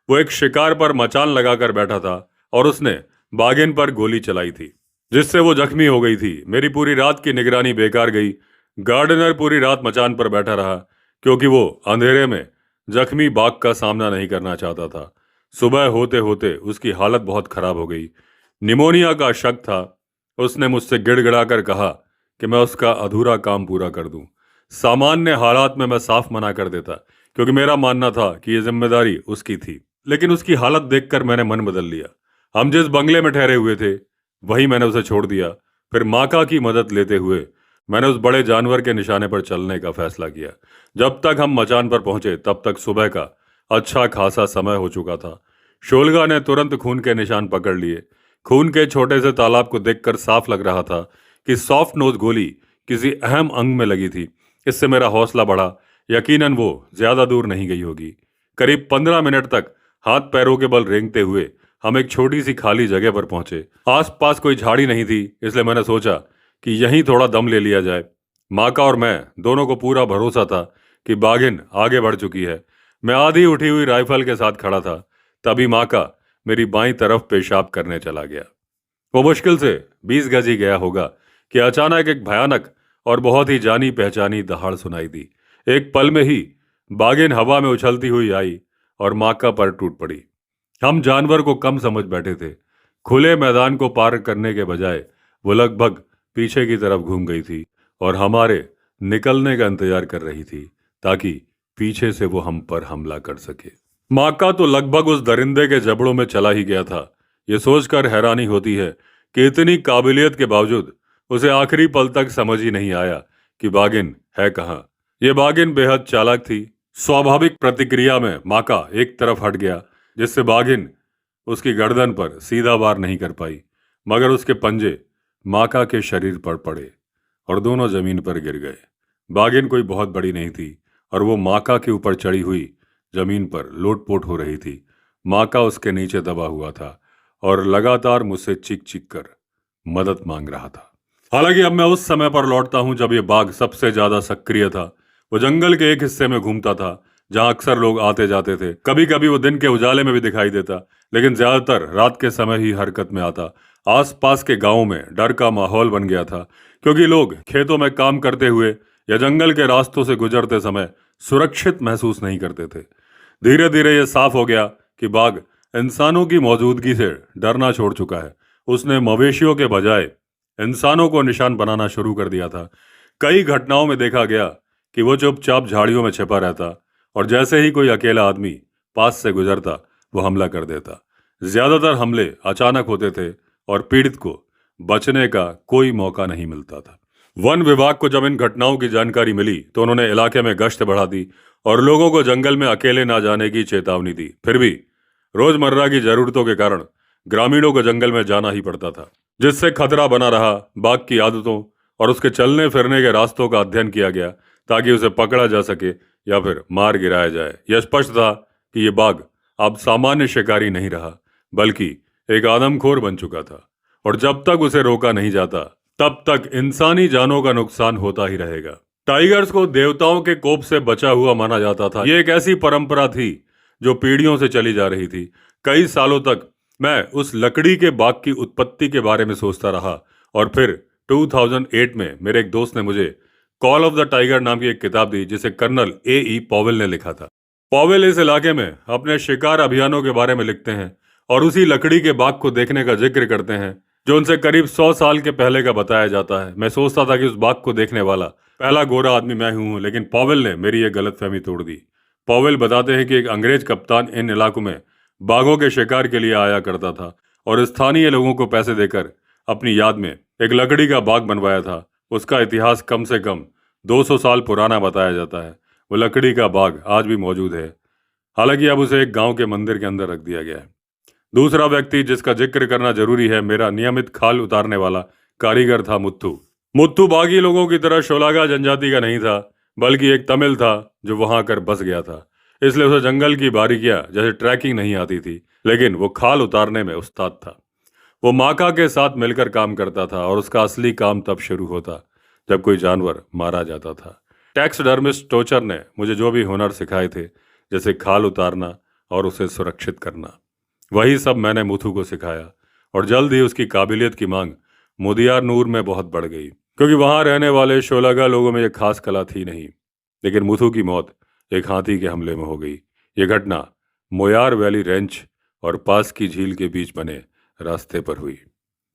वो एक शिकार पर मचान लगाकर बैठा था और उसने बाघिन पर गोली चलाई थी, जिससे वो जख्मी हो गई थी। मेरी पूरी रात की निगरानी बेकार गई। गार्डनर पूरी रात मचान पर बैठा रहा क्योंकि वो अंधेरे में जख्मी बाघ का सामना नहीं करना चाहता था। सुबह होते होते उसकी हालत बहुत खराब हो गई, निमोनिया का शक था। उसने मुझसे गिड़गिड़ाकर कहा कि मैं उसका अधूरा काम पूरा कर दूं। सामान्य हालात में मैं साफ मना कर देता, क्योंकि मेरा मानना था कि यह जिम्मेदारी उसकी थी। लेकिन उसकी हालत देखकर मैंने मन बदल लिया। हम जिस बंगले में ठहरे हुए थे वहीं मैंने उसे छोड़ दिया। फिर माका की मदद लेते हुए मैंने उस बड़े जानवर के निशाने पर चलने का फैसला किया। जब तक हम मचान पर पहुंचे तब तक सुबह का अच्छा खासा समय हो चुका था। शोलगा ने तुरंत खून के निशान पकड़ लिए। खून के छोटे से तालाब को देखकर साफ लग रहा था कि सॉफ्ट नोज गोली किसी अहम अंग में लगी थी। इससे मेरा हौसला बढ़ा। यकीनन वो ज्यादा दूर नहीं गई होगी। करीब 15 मिनट तक हाथ पैरों के बल रेंगते हुए हम एक छोटी सी खाली जगह पर पहुंचे। आसपास कोई झाड़ी नहीं थी, इसलिए मैंने सोचा कि यहीं थोड़ा दम ले लिया जाए। माका और मैं दोनों को पूरा भरोसा था कि बाघिन आगे बढ़ चुकी है। मैं आधी उठी हुई राइफल के साथ खड़ा था, तभी माका मेरी बाईं तरफ पेशाब करने चला गया। वो मुश्किल से 20 गज ही गया होगा कि अचानक एक भयानक और बहुत ही जानी पहचानी दहाड़ सुनाई दी। एक पल में ही बाघिन हवा में उछलती हुई आई और माका पर टूट पड़ी। हम जानवर को कम समझ बैठे थे। खुले मैदान को पार करने के बजाय वो लगभग पीछे की तरफ घूम गई थी और हमारे निकलने का इंतजार कर रही थी ताकि पीछे से वो हम पर हमला कर सके। माका तो लगभग उस दरिंदे के जबड़ों में चला ही गया था। ये सोचकर हैरानी होती है कि इतनी काबिलियत के बावजूद उसे आखिरी पल तक समझ ही नहीं आया कि बाघिन है कहाँ। ये बाघिन बेहद चालाक थी। स्वाभाविक प्रतिक्रिया में माका एक तरफ हट गया, जिससे बाघिन उसकी गर्दन पर सीधा वार नहीं कर पाई, मगर उसके पंजे माका के शरीर पर पड़े और दोनों जमीन पर गिर गए। बाघिन कोई बहुत बड़ी नहीं थी और वो माका के ऊपर चढ़ी हुई जमीन पर लोटपोट हो रही थी। माका उसके नीचे दबा हुआ था और लगातार मुझसे चीख चीख कर मदद मांग रहा था। हालांकि अब मैं उस समय पर लौटता हूं जब ये बाघ सबसे ज्यादा सक्रिय था। वो जंगल के एक हिस्से में घूमता था जहां अक्सर लोग आते जाते थे। कभी कभी वो दिन के उजाले में भी दिखाई देता, लेकिन ज्यादातर रात के समय ही हरकत में आता। आसपास के गांवों में डर का माहौल बन गया था, क्योंकि लोग खेतों में काम करते हुए या जंगल के रास्तों से गुजरते समय सुरक्षित महसूस नहीं करते थे। धीरे धीरे ये साफ हो गया कि बाघ इंसानों की मौजूदगी से डरना छोड़ चुका है। उसने मवेशियों के बजाय इंसानों को निशान बनाना शुरू कर दिया था। कई घटनाओं में देखा गया कि वो चुपचाप झाड़ियों में छिपा रहता और जैसे ही कोई अकेला आदमी पास से गुजरता वो हमला कर देता। ज्यादातर हमले अचानक होते थे और पीड़ित को बचने का कोई मौका नहीं मिलता था। वन विभाग को जब इन घटनाओं की जानकारी मिली तो उन्होंने इलाके में गश्त बढ़ा दी और लोगों को जंगल में अकेले ना जाने की चेतावनी दी। फिर भी रोजमर्रा की जरूरतों के कारण ग्रामीणों को जंगल में जाना ही पड़ता था, जिससे खतरा बना रहा। बाघ की आदतों और उसके चलने फिरने के रास्तों का अध्ययन किया गया ताकि उसे पकड़ा जा सके या फिर मार गिराया जाए। यह स्पष्ट था कि यह बाघ अब सामान्य शिकारी नहीं रहा, बल्कि एक आदमखोर बन चुका था और जब तक उसे रोका नहीं जाता तब तक इंसानी जानों का नुकसान होता ही रहेगा। टाइगर्स को देवताओं के कोप से बचा हुआ माना जाता था। यह एक ऐसी परंपरा थी जो पीढ़ियों से चली जा रही थी। कई सालों तक मैं उस लकड़ी के बाग की उत्पत्ति के बारे में सोचता रहा और फिर 2008 में मेरे एक दोस्त ने मुझे कॉल ऑफ द टाइगर नाम की एक किताब दी, जिसे कर्नल ए पॉवेल ने लिखा था। पॉवेल इस इलाके में अपने शिकार अभियानों के बारे में लिखते हैं और उसी लकड़ी के बाग को देखने का जिक्र करते हैं जो उनसे करीब 100 साल के पहले का बताया जाता है। मैं सोचता था कि उस बाग को देखने वाला पहला गोरा आदमी मैं हूं, लेकिन पॉवेल ने मेरी यह गलतफहमी तोड़ दी। पॉवेल बताते हैं कि एक अंग्रेज कप्तान इन इलाकों में बाघों के शिकार के लिए आया करता था और स्थानीय लोगों को पैसे देकर अपनी याद में एक लकड़ी का बाग बनवाया था। उसका इतिहास कम से कम 200 साल पुराना बताया जाता है। वो लकड़ी का बाग आज भी मौजूद है, हालांकि अब उसे एक गांव के मंदिर के अंदर रख दिया गया है। दूसरा व्यक्ति जिसका जिक्र करना जरूरी है, मेरा नियमित खाल उतारने वाला कारीगर था मुत्थू। मुत्थू बागी लोगों की तरह शोलागा जनजाति का नहीं था, बल्कि एक तमिल था जो वहां आकर बस गया था। इसलिए उसे जंगल की बारीकियां जैसे ट्रैकिंग नहीं आती थी, लेकिन वो खाल उतारने में उस्ताद था। वो माका के साथ मिलकर काम करता था और उसका असली काम तब शुरू होता जब कोई जानवर मारा जाता था। टैक्सडर्मिस्ट टोचर ने मुझे जो भी हुनर सिखाए थे, जैसे खाल उतारना और उसे सुरक्षित करना, वही सब मैंने मुथु को सिखाया और जल्द ही उसकी काबिलियत की मांग मुदियारनूर में बहुत बढ़ गई, क्योंकि वहां रहने वाले शोलागा लोगों में यह खास कला थी नहीं। लेकिन मुथु की मौत एक हाथी के हमले में हो गई। यह घटना मोयार वैली रेंच और पास की झील के बीच बने रास्ते पर हुई।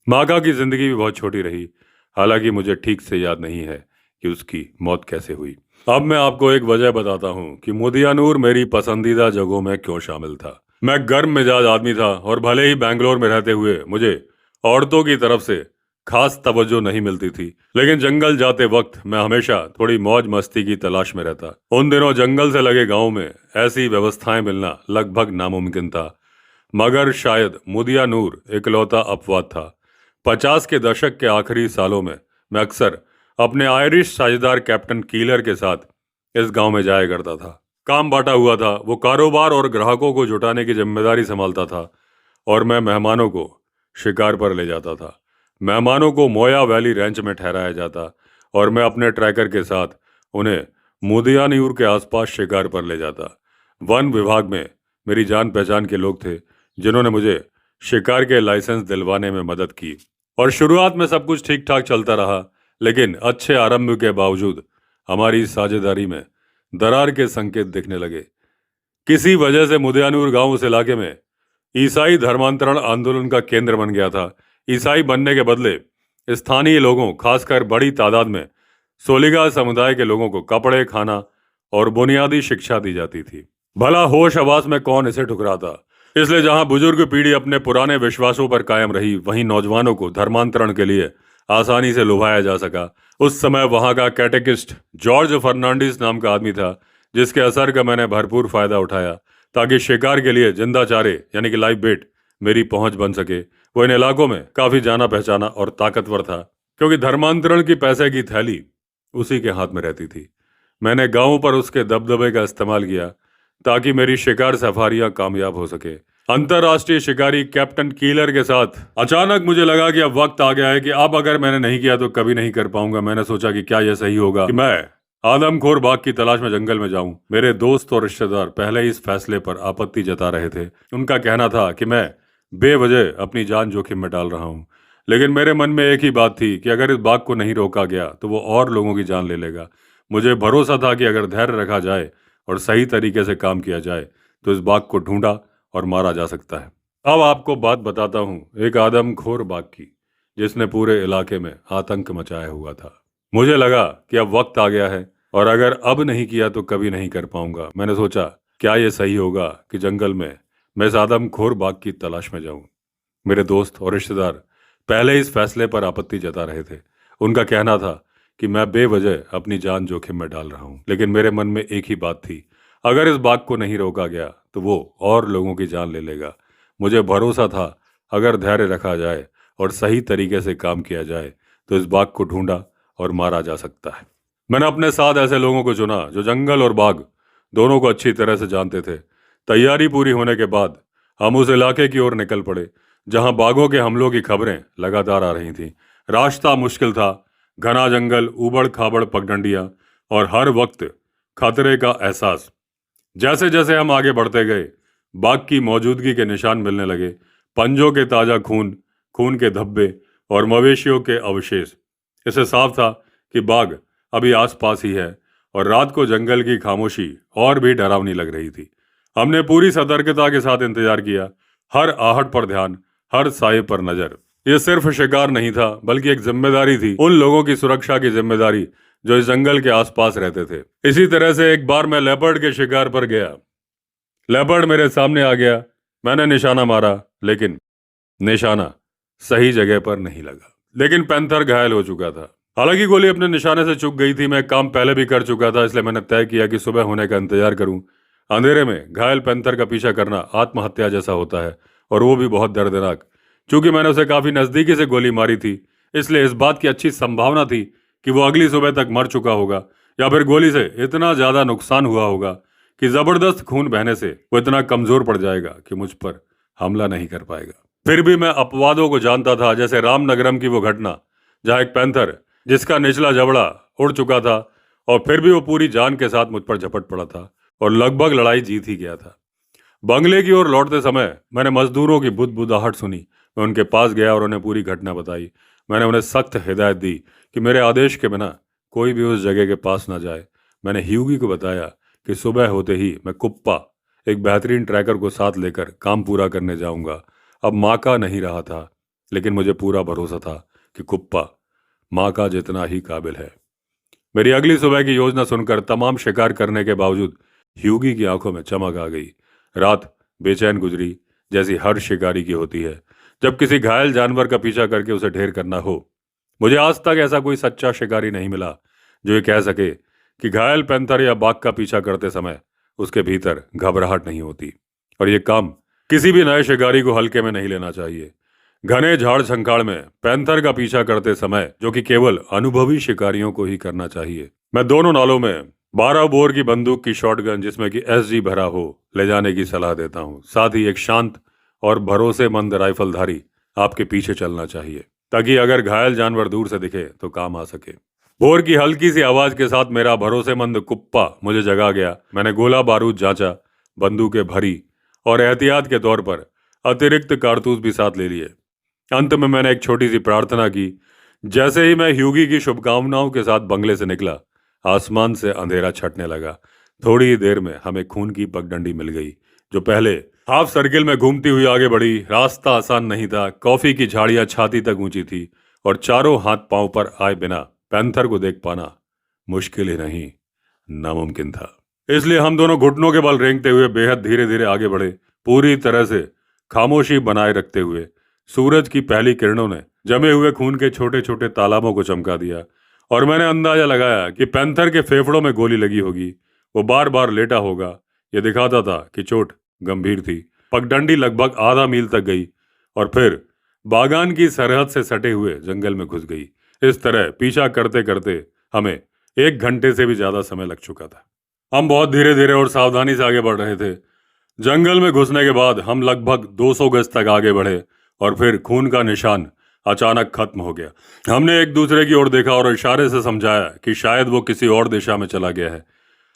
मागा की जिंदगी भी बहुत छोटी रही, हालांकि मुझे ठीक से याद नहीं है कि उसकी मौत कैसे हुई। अब मैं आपको एक वजह बताता हूँ कि मुदियानूर मेरी पसंदीदा जगहों में क्यों शामिल था। मैं गर्म मिजाज आदमी था और भले ही बैंगलोर में रहते हुए मुझे औरतों की तरफ से खास तवज्जो नहीं मिलती थी, लेकिन जंगल जाते वक्त मैं हमेशा थोड़ी मौज मस्ती की तलाश में रहता। उन दिनों जंगल से लगे गांव में ऐसी व्यवस्थाएं मिलना लगभग नामुमकिन था, मगर शायद मुदियानूर इकलौता अपवाद था। 50 के दशक के आखिरी सालों में मैं अक्सर अपने आयरिश साझेदार कैप्टन कीलर के साथ इस गांव में जाया करता था। काम बांटा हुआ था, वो कारोबार और ग्राहकों को जुटाने की जिम्मेदारी संभालता था और मैं मेहमानों को शिकार पर ले जाता था। मेहमानों को मोया वैली रेंच में ठहराया जाता और मैं अपने ट्रैकर के साथ उन्हें मुदियानूर के आसपास शिकार पर ले जाता। वन विभाग में मेरी जान पहचान के लोग थे जिन्होंने मुझे शिकार के लाइसेंस दिलवाने में मदद की और शुरुआत में सब कुछ ठीक ठाक चलता रहा, लेकिन अच्छे आरंभ के बावजूद हमारी साझेदारी में दरार के संकेत दिखने लगे। किसी वजह से मुदियानूर गांव उस इलाके में ईसाई धर्मांतरण आंदोलन का केंद्र बन गया था। ईसाई बनने के बदले स्थानीय लोगों, खासकर बड़ी तादाद में सोलिगा समुदाय के लोगों को कपड़े, खाना और बुनियादी शिक्षा दी जाती थी। भला होश हवास में कौन इसे ठुकराता। इसलिए जहां बुजुर्ग पीढ़ी अपने पुराने विश्वासों पर कायम रही, वहीं नौजवानों को धर्मांतरण के लिए आसानी से लुभाया जा सका। उस समय वहां का कैटेकिस्ट जॉर्ज फर्नांडिस नाम का आदमी था, जिसके असर का मैंने भरपूर फायदा उठाया ताकि शिकार के लिए जिंदा चारे यानी कि लाइव बेट मेरी पहुंच बन सके। वो इन इलाकों में काफी जाना पहचाना और ताकतवर था, क्योंकि धर्मांतरण की पैसे की थैली उसी के हाथ में रहती थी। मैंने गांव पर उसके दबदबे का इस्तेमाल किया ताकि मेरी शिकार सफारियां कामयाब हो सके। अंतरराष्ट्रीय शिकारी कैप्टन कीलर के साथ। अचानक मुझे लगा कि अब वक्त आ गया है कि अब अगर मैंने नहीं किया तो कभी नहीं कर पाऊंगा। मैंने सोचा कि क्या यह सही होगा कि मैं आदमखोर बाघ की तलाश में जंगल में जाऊं। मेरे दोस्त और रिश्तेदार पहले ही इस फैसले पर आपत्ति जता रहे थे। उनका कहना था कि मैं बेवजह अपनी जान जोखिम में डाल रहा हूं। लेकिन मेरे मन में एक ही बात थी कि अगर इस बाघ को नहीं रोका गया तो वो और लोगों की जान ले लेगा। मुझे भरोसा था कि अगर धैर्य रखा जाए और सही तरीके से काम किया जाए तो इस बाघ को ढूंढा और मारा जा सकता है। अब आपको बात बताता हूँ एक आदमखोर बाघ की, जिसने पूरे इलाके में आतंक मचाया हुआ था। मुझे लगा कि अब वक्त आ गया है और अगर अब नहीं किया तो कभी नहीं कर पाऊंगा। मैंने सोचा क्या ये सही होगा कि जंगल में मैं इस आदमखोर बाघ की तलाश में जाऊं। मेरे दोस्त और रिश्तेदार पहले इस फैसले पर आपत्ति जता रहे थे। उनका कहना था कि मैं बेवजह अपनी जान जोखिम में डाल रहा हूं। लेकिन मेरे मन में एक ही बात थी, अगर इस बाघ को नहीं रोका गया तो वो और लोगों की जान ले लेगा। मुझे भरोसा था अगर धैर्य रखा जाए और सही तरीके से काम किया जाए तो इस बाघ को ढूंढा और मारा जा सकता है। मैंने अपने साथ ऐसे लोगों को चुना जो जंगल और बाघ दोनों को अच्छी तरह से जानते थे। तैयारी पूरी होने के बाद हम उस इलाके की ओर निकल पड़े जहां बाघों के हमलों की खबरें लगातार आ रही थीं। रास्ता मुश्किल था, घना जंगल, ऊबड़ खाबड़ पगडंडियां और हर वक्त खतरे का एहसास। जैसे जैसे हम आगे बढ़ते गए बाघ की मौजूदगी के निशान मिलने लगे। पंजों के ताजा खून, खून के धब्बे और मवेशियों के अवशेष। इससे साफ था कि बाघ अभी आसपास ही है और रात को जंगल की खामोशी और भी डरावनी लग रही थी। हमने पूरी सतर्कता के साथ इंतजार किया, हर आहट पर ध्यान, हर साए पर नजर। यह सिर्फ शिकार नहीं था बल्कि एक जिम्मेदारी थी, उन लोगों की सुरक्षा की जिम्मेदारी जो इस जंगल के आसपास रहते थे। इसी तरह से एक बार मैं लेपर्ड के शिकार पर गया। लेपर्ड मेरे सामने आ गया। मैंने निशाना मारा लेकिन निशाना सही जगह पर नहीं लगा। लेकिन पैंथर घायल हो चुका था। हालांकि गोली अपने निशाने से चूक गई थी। मैं काम पहले भी कर चुका था, इसलिए मैंने तय किया कि सुबह होने का इंतजार करूं। अंधेरे में घायल पैंथर का पीछा करना आत्महत्या जैसा होता है, और वो भी बहुत दर्दनाक। चूंकि मैंने उसे काफी नजदीकी से गोली मारी थी, इसलिए इस बात की अच्छी संभावना थी कि वो अगली सुबह तक मर चुका होगा, या फिर गोली से इतना ज्यादा नुकसान हुआ होगा कि जबरदस्त खून बहने से वो इतना कमजोर पड़ जाएगा कि मुझ पर हमला नहीं कर पाएगा। फिर भी मैं अपवादों को जानता था, जैसे रामनगरम की वो घटना जहां एक पैंथर जिसका निचला जबड़ा उड़ चुका था और फिर भी वो पूरी जान के साथ मुझ पर झपट पड़ा था और लगभग लड़ाई जीत ही गया था। बंगले की ओर लौटते समय मैंने मजदूरों की बुदबुदाहट सुनी। मैं उनके पास गया और उन्हें पूरी घटना बताई। मैंने उन्हें सख्त हिदायत दी कि मेरे आदेश के बिना कोई भी उस जगह के पास ना जाए। मैंने ह्यूगी को बताया कि सुबह होते ही मैं कुप्पा, एक बेहतरीन ट्रैकर को साथ लेकर काम पूरा करने जाऊंगा। अब माँ का नहीं रहा था, लेकिन मुझे पूरा भरोसा था कि कुप्पा माँ का जितना ही काबिल है। मेरी अगली सुबह की योजना सुनकर तमाम शिकार करने के बावजूद ह्यूगी की आंखों में चमक आ गई। रात बेचैन गुजरी, जैसी हर शिकारी की होती है जब किसी घायल जानवर का पीछा करके उसे ढेर करना हो। मुझे आज तक ऐसा कोई सच्चा शिकारी नहीं मिला जो ये कह सके कि घायल पैंथर या बाघ का पीछा करते समय उसके भीतर घबराहट नहीं होती। और ये काम किसी भी नए शिकारी को हल्के में नहीं लेना चाहिए। घने झाड़ झंखाड़ में पैंथर का पीछा करते समय, जो कि केवल अनुभवी शिकारियों को ही करना चाहिए, मैं दोनों नालों में 12 बोर की बंदूक की शॉटगन जिसमें कि एसजी भरा हो ले जाने की सलाह देता हूँ। साथ ही एक शांत और भरोसेमंद राइफलधारी आपके पीछे चलना चाहिए, ताकि अगर घायल जानवर दूर से दिखे तो काम आ सके। बोर की हल्की सी आवाज के साथ मेरा भरोसेमंद कुप्पा मुझे जगा गया। मैंने गोला बारूद जांचा, बंदूकें भरी और एहतियात के तौर पर अतिरिक्त कारतूस भी साथ ले लिए। अंत में मैंने एक छोटी सी प्रार्थना की। जैसे ही मैं ह्यूगी की शुभकामनाओं के साथ बंगले से निकला, आसमान से अंधेरा छटने लगा। थोड़ी ही देर में हमें खून की पगडंडी मिल गई, जो पहले हाफ सर्किल में घूमती हुई आगे बढ़ी। रास्ता आसान नहीं था, कॉफी की झाड़ियां छाती तक ऊंची थी और चारों हाथ पांव पर आए बिना पैंथर को देख पाना मुश्किल ही नहीं, नामुमकिन था। इसलिए हम दोनों घुटनों के बल रेंगते हुए बेहद धीरे धीरे आगे बढ़े, पूरी तरह से खामोशी बनाए रखते हुए। सूरज की पहली किरणों ने जमे हुए खून के छोटे छोटे तालाबों को चमका दिया और मैंने अंदाजा लगाया कि पैंथर के फेफड़ों में गोली लगी होगी। वो बार बार लेटा होगा। यह दिखाता था कि चोट गंभीर थी। पगडंडी लगभग आधा मील तक गई और फिर बागान की सरहद से सटे हुए जंगल में घुस गई। इस तरह पीछा करते करते हमें 1 घंटे से भी ज्यादा समय लग चुका था। हम बहुत धीरे धीरे और सावधानी से आगे बढ़ रहे थे। जंगल में घुसने के बाद हम लगभग 200 गज तक आगे बढ़े और फिर खून का निशान अचानक खत्म हो गया। हमने एक दूसरे की ओर देखा और इशारे से समझाया कि शायद वो किसी और दिशा में चला गया है।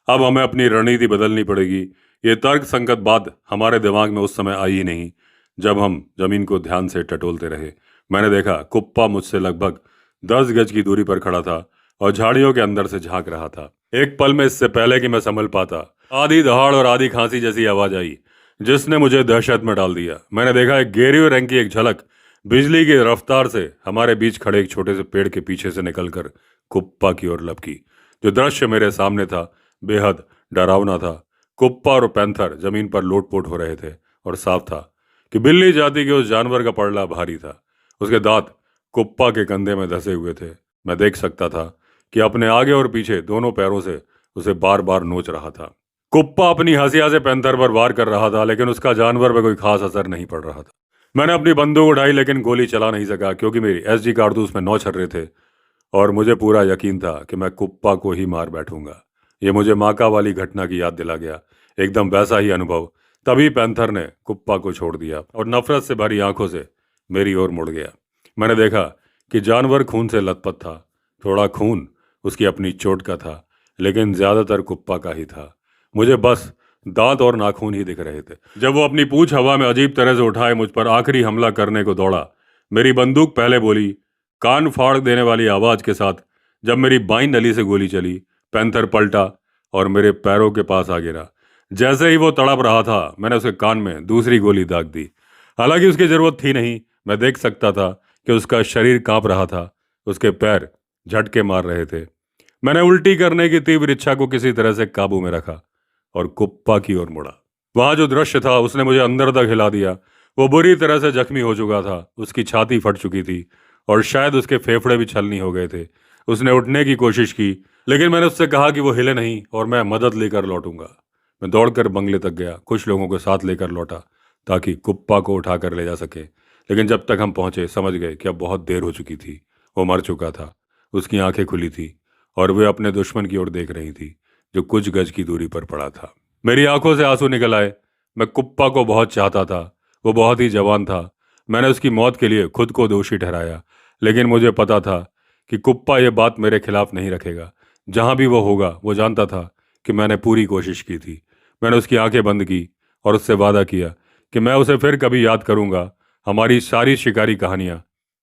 अब हमें अपनी रणनीति बदलनी पड़ेगी। ये तर्क संगत बात हमारे दिमाग में उस समय आई ही नहीं जब हम जमीन को ध्यान से टटोलते रहे। मैंने देखा कुप्पा मुझसे लगभग 10 गज की दूरी पर खड़ा था और झाड़ियों के अंदर से झांक रहा था। एक पल में, इससे पहले कि मैं संभल पाता, आधी दहाड़ और आधी खांसी जैसी आवाज आई जिसने मुझे दहशत में डाल दिया। मैंने देखा एक गहरे हुए रंग की एक झलक बिजली की रफ्तार से हमारे बीच खड़े एक छोटे से पेड़ के पीछे से निकलकर कुप्पा की ओर लपकी। जो दृश्य मेरे सामने था बेहद डरावना था। कुप्पा और पैंथर जमीन पर लोटपोट हो रहे थे और साफ था कि बिल्ली जाति के उस जानवर का पड़ला भारी था। उसके दांत कुप्पा के कंधे में धंसे हुए थे। मैं देख सकता था कि अपने आगे और पीछे दोनों पैरों से उसे बार बार नोच रहा था। कुप्पा अपनी हंसिया से पैंथर पर वार कर रहा था, लेकिन उसका जानवर पर कोई खास असर नहीं पड़ रहा था। मैंने अपनी बंदूक उठाई, लेकिन गोली चला नहीं सका क्योंकि मेरी एसजी कारतूस में 9 छर्रे थे और मुझे पूरा यकीन था कि मैं कुप्पा को ही मार बैठूंगा। ये मुझे माका वाली घटना की याद दिला गया। एकदम वैसा ही अनुभव। तभी पैंथर ने कुप्पा को छोड़ दिया और नफरत से भरी आंखों से मेरी ओर मुड़ गया। मैंने देखा कि जानवर खून से लथपथ था। थोड़ा खून उसकी अपनी चोट का था, लेकिन ज्यादातर कुप्पा का ही था। मुझे बस दांत और नाखून ही दिख रहे थे। जब वो अपनी पूंछ हवा में अजीब तरह से उठाए मुझ पर आखिरी हमला करने को दौड़ा, मेरी बंदूक पहले बोली। कान फाड़ देने वाली आवाज के साथ जब मेरी बाईं नली से गोली चली, पैंथर पलटा और मेरे पैरों के पास आ गिरा। जैसे ही वो तड़प रहा था, मैंने उसके कान में दूसरी गोली दाग दी। हालांकि उसकी जरूरत थी नहीं। मैं देख सकता था कि उसका शरीर कांप रहा था, उसके पैर झटके मार रहे थे। मैंने उल्टी करने की तीव्र इच्छा को किसी तरह से काबू में रखा और कुप्पा की ओर मुड़ा। वहां जो दृश्य था उसने मुझे अंदर तक हिला दिया। वो बुरी तरह से जख्मी हो चुका था। उसकी छाती फट चुकी थी और शायद उसके फेफड़े भी छलनी हो गए थे। उसने उठने की कोशिश की, लेकिन मैंने उससे कहा कि वो हिले नहीं और मैं मदद लेकर लौटूंगा। मैं दौड़कर बंगले तक गया, कुछ लोगों को साथ लेकर लौटा ताकि कुप्पा को उठाकर ले जा सके। लेकिन जब तक हम पहुंचे समझ गए कि अब बहुत देर हो चुकी थी। वो मर चुका था। उसकी आंखें खुली थी और वे अपने दुश्मन की ओर देख रही थी जो कुछ गज की दूरी पर पड़ा था। मेरी आंखों से आंसू निकल आए। मैं कुप्पा को बहुत चाहता था। वो बहुत ही जवान था। मैंने उसकी मौत के लिए खुद को दोषी ठहराया, लेकिन मुझे पता था कि कुप्पा ये बात मेरे खिलाफ नहीं रखेगा। जहां भी वो होगा, वो जानता था कि मैंने पूरी कोशिश की थी। मैंने उसकी आंखें बंद की और उससे वादा किया कि मैं उसे फिर कभी याद करूंगा। हमारी सारी शिकारी कहानियां,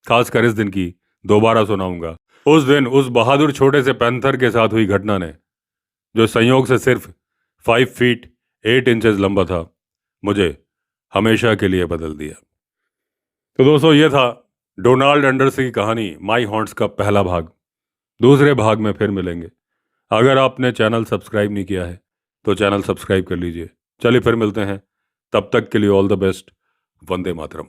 खासकर इस दिन की, दोबारा सुनाऊंगा। उस दिन उस बहादुर छोटे से पैंथर के साथ हुई घटना ने, जो संयोग से सिर्फ 5 फीट 8 इंचेस लंबा था, मुझे हमेशा के लिए बदल दिया। तो दोस्तों, ये था डोनाल्ड एंडरसन की कहानी माई हॉन्ट्स का पहला भाग। दूसरे भाग में फिर मिलेंगे। अगर आपने चैनल सब्सक्राइब नहीं किया है तो चैनल सब्सक्राइब कर लीजिए। चलिए फिर मिलते हैं। तब तक के लिए all the best. Vande Mataram.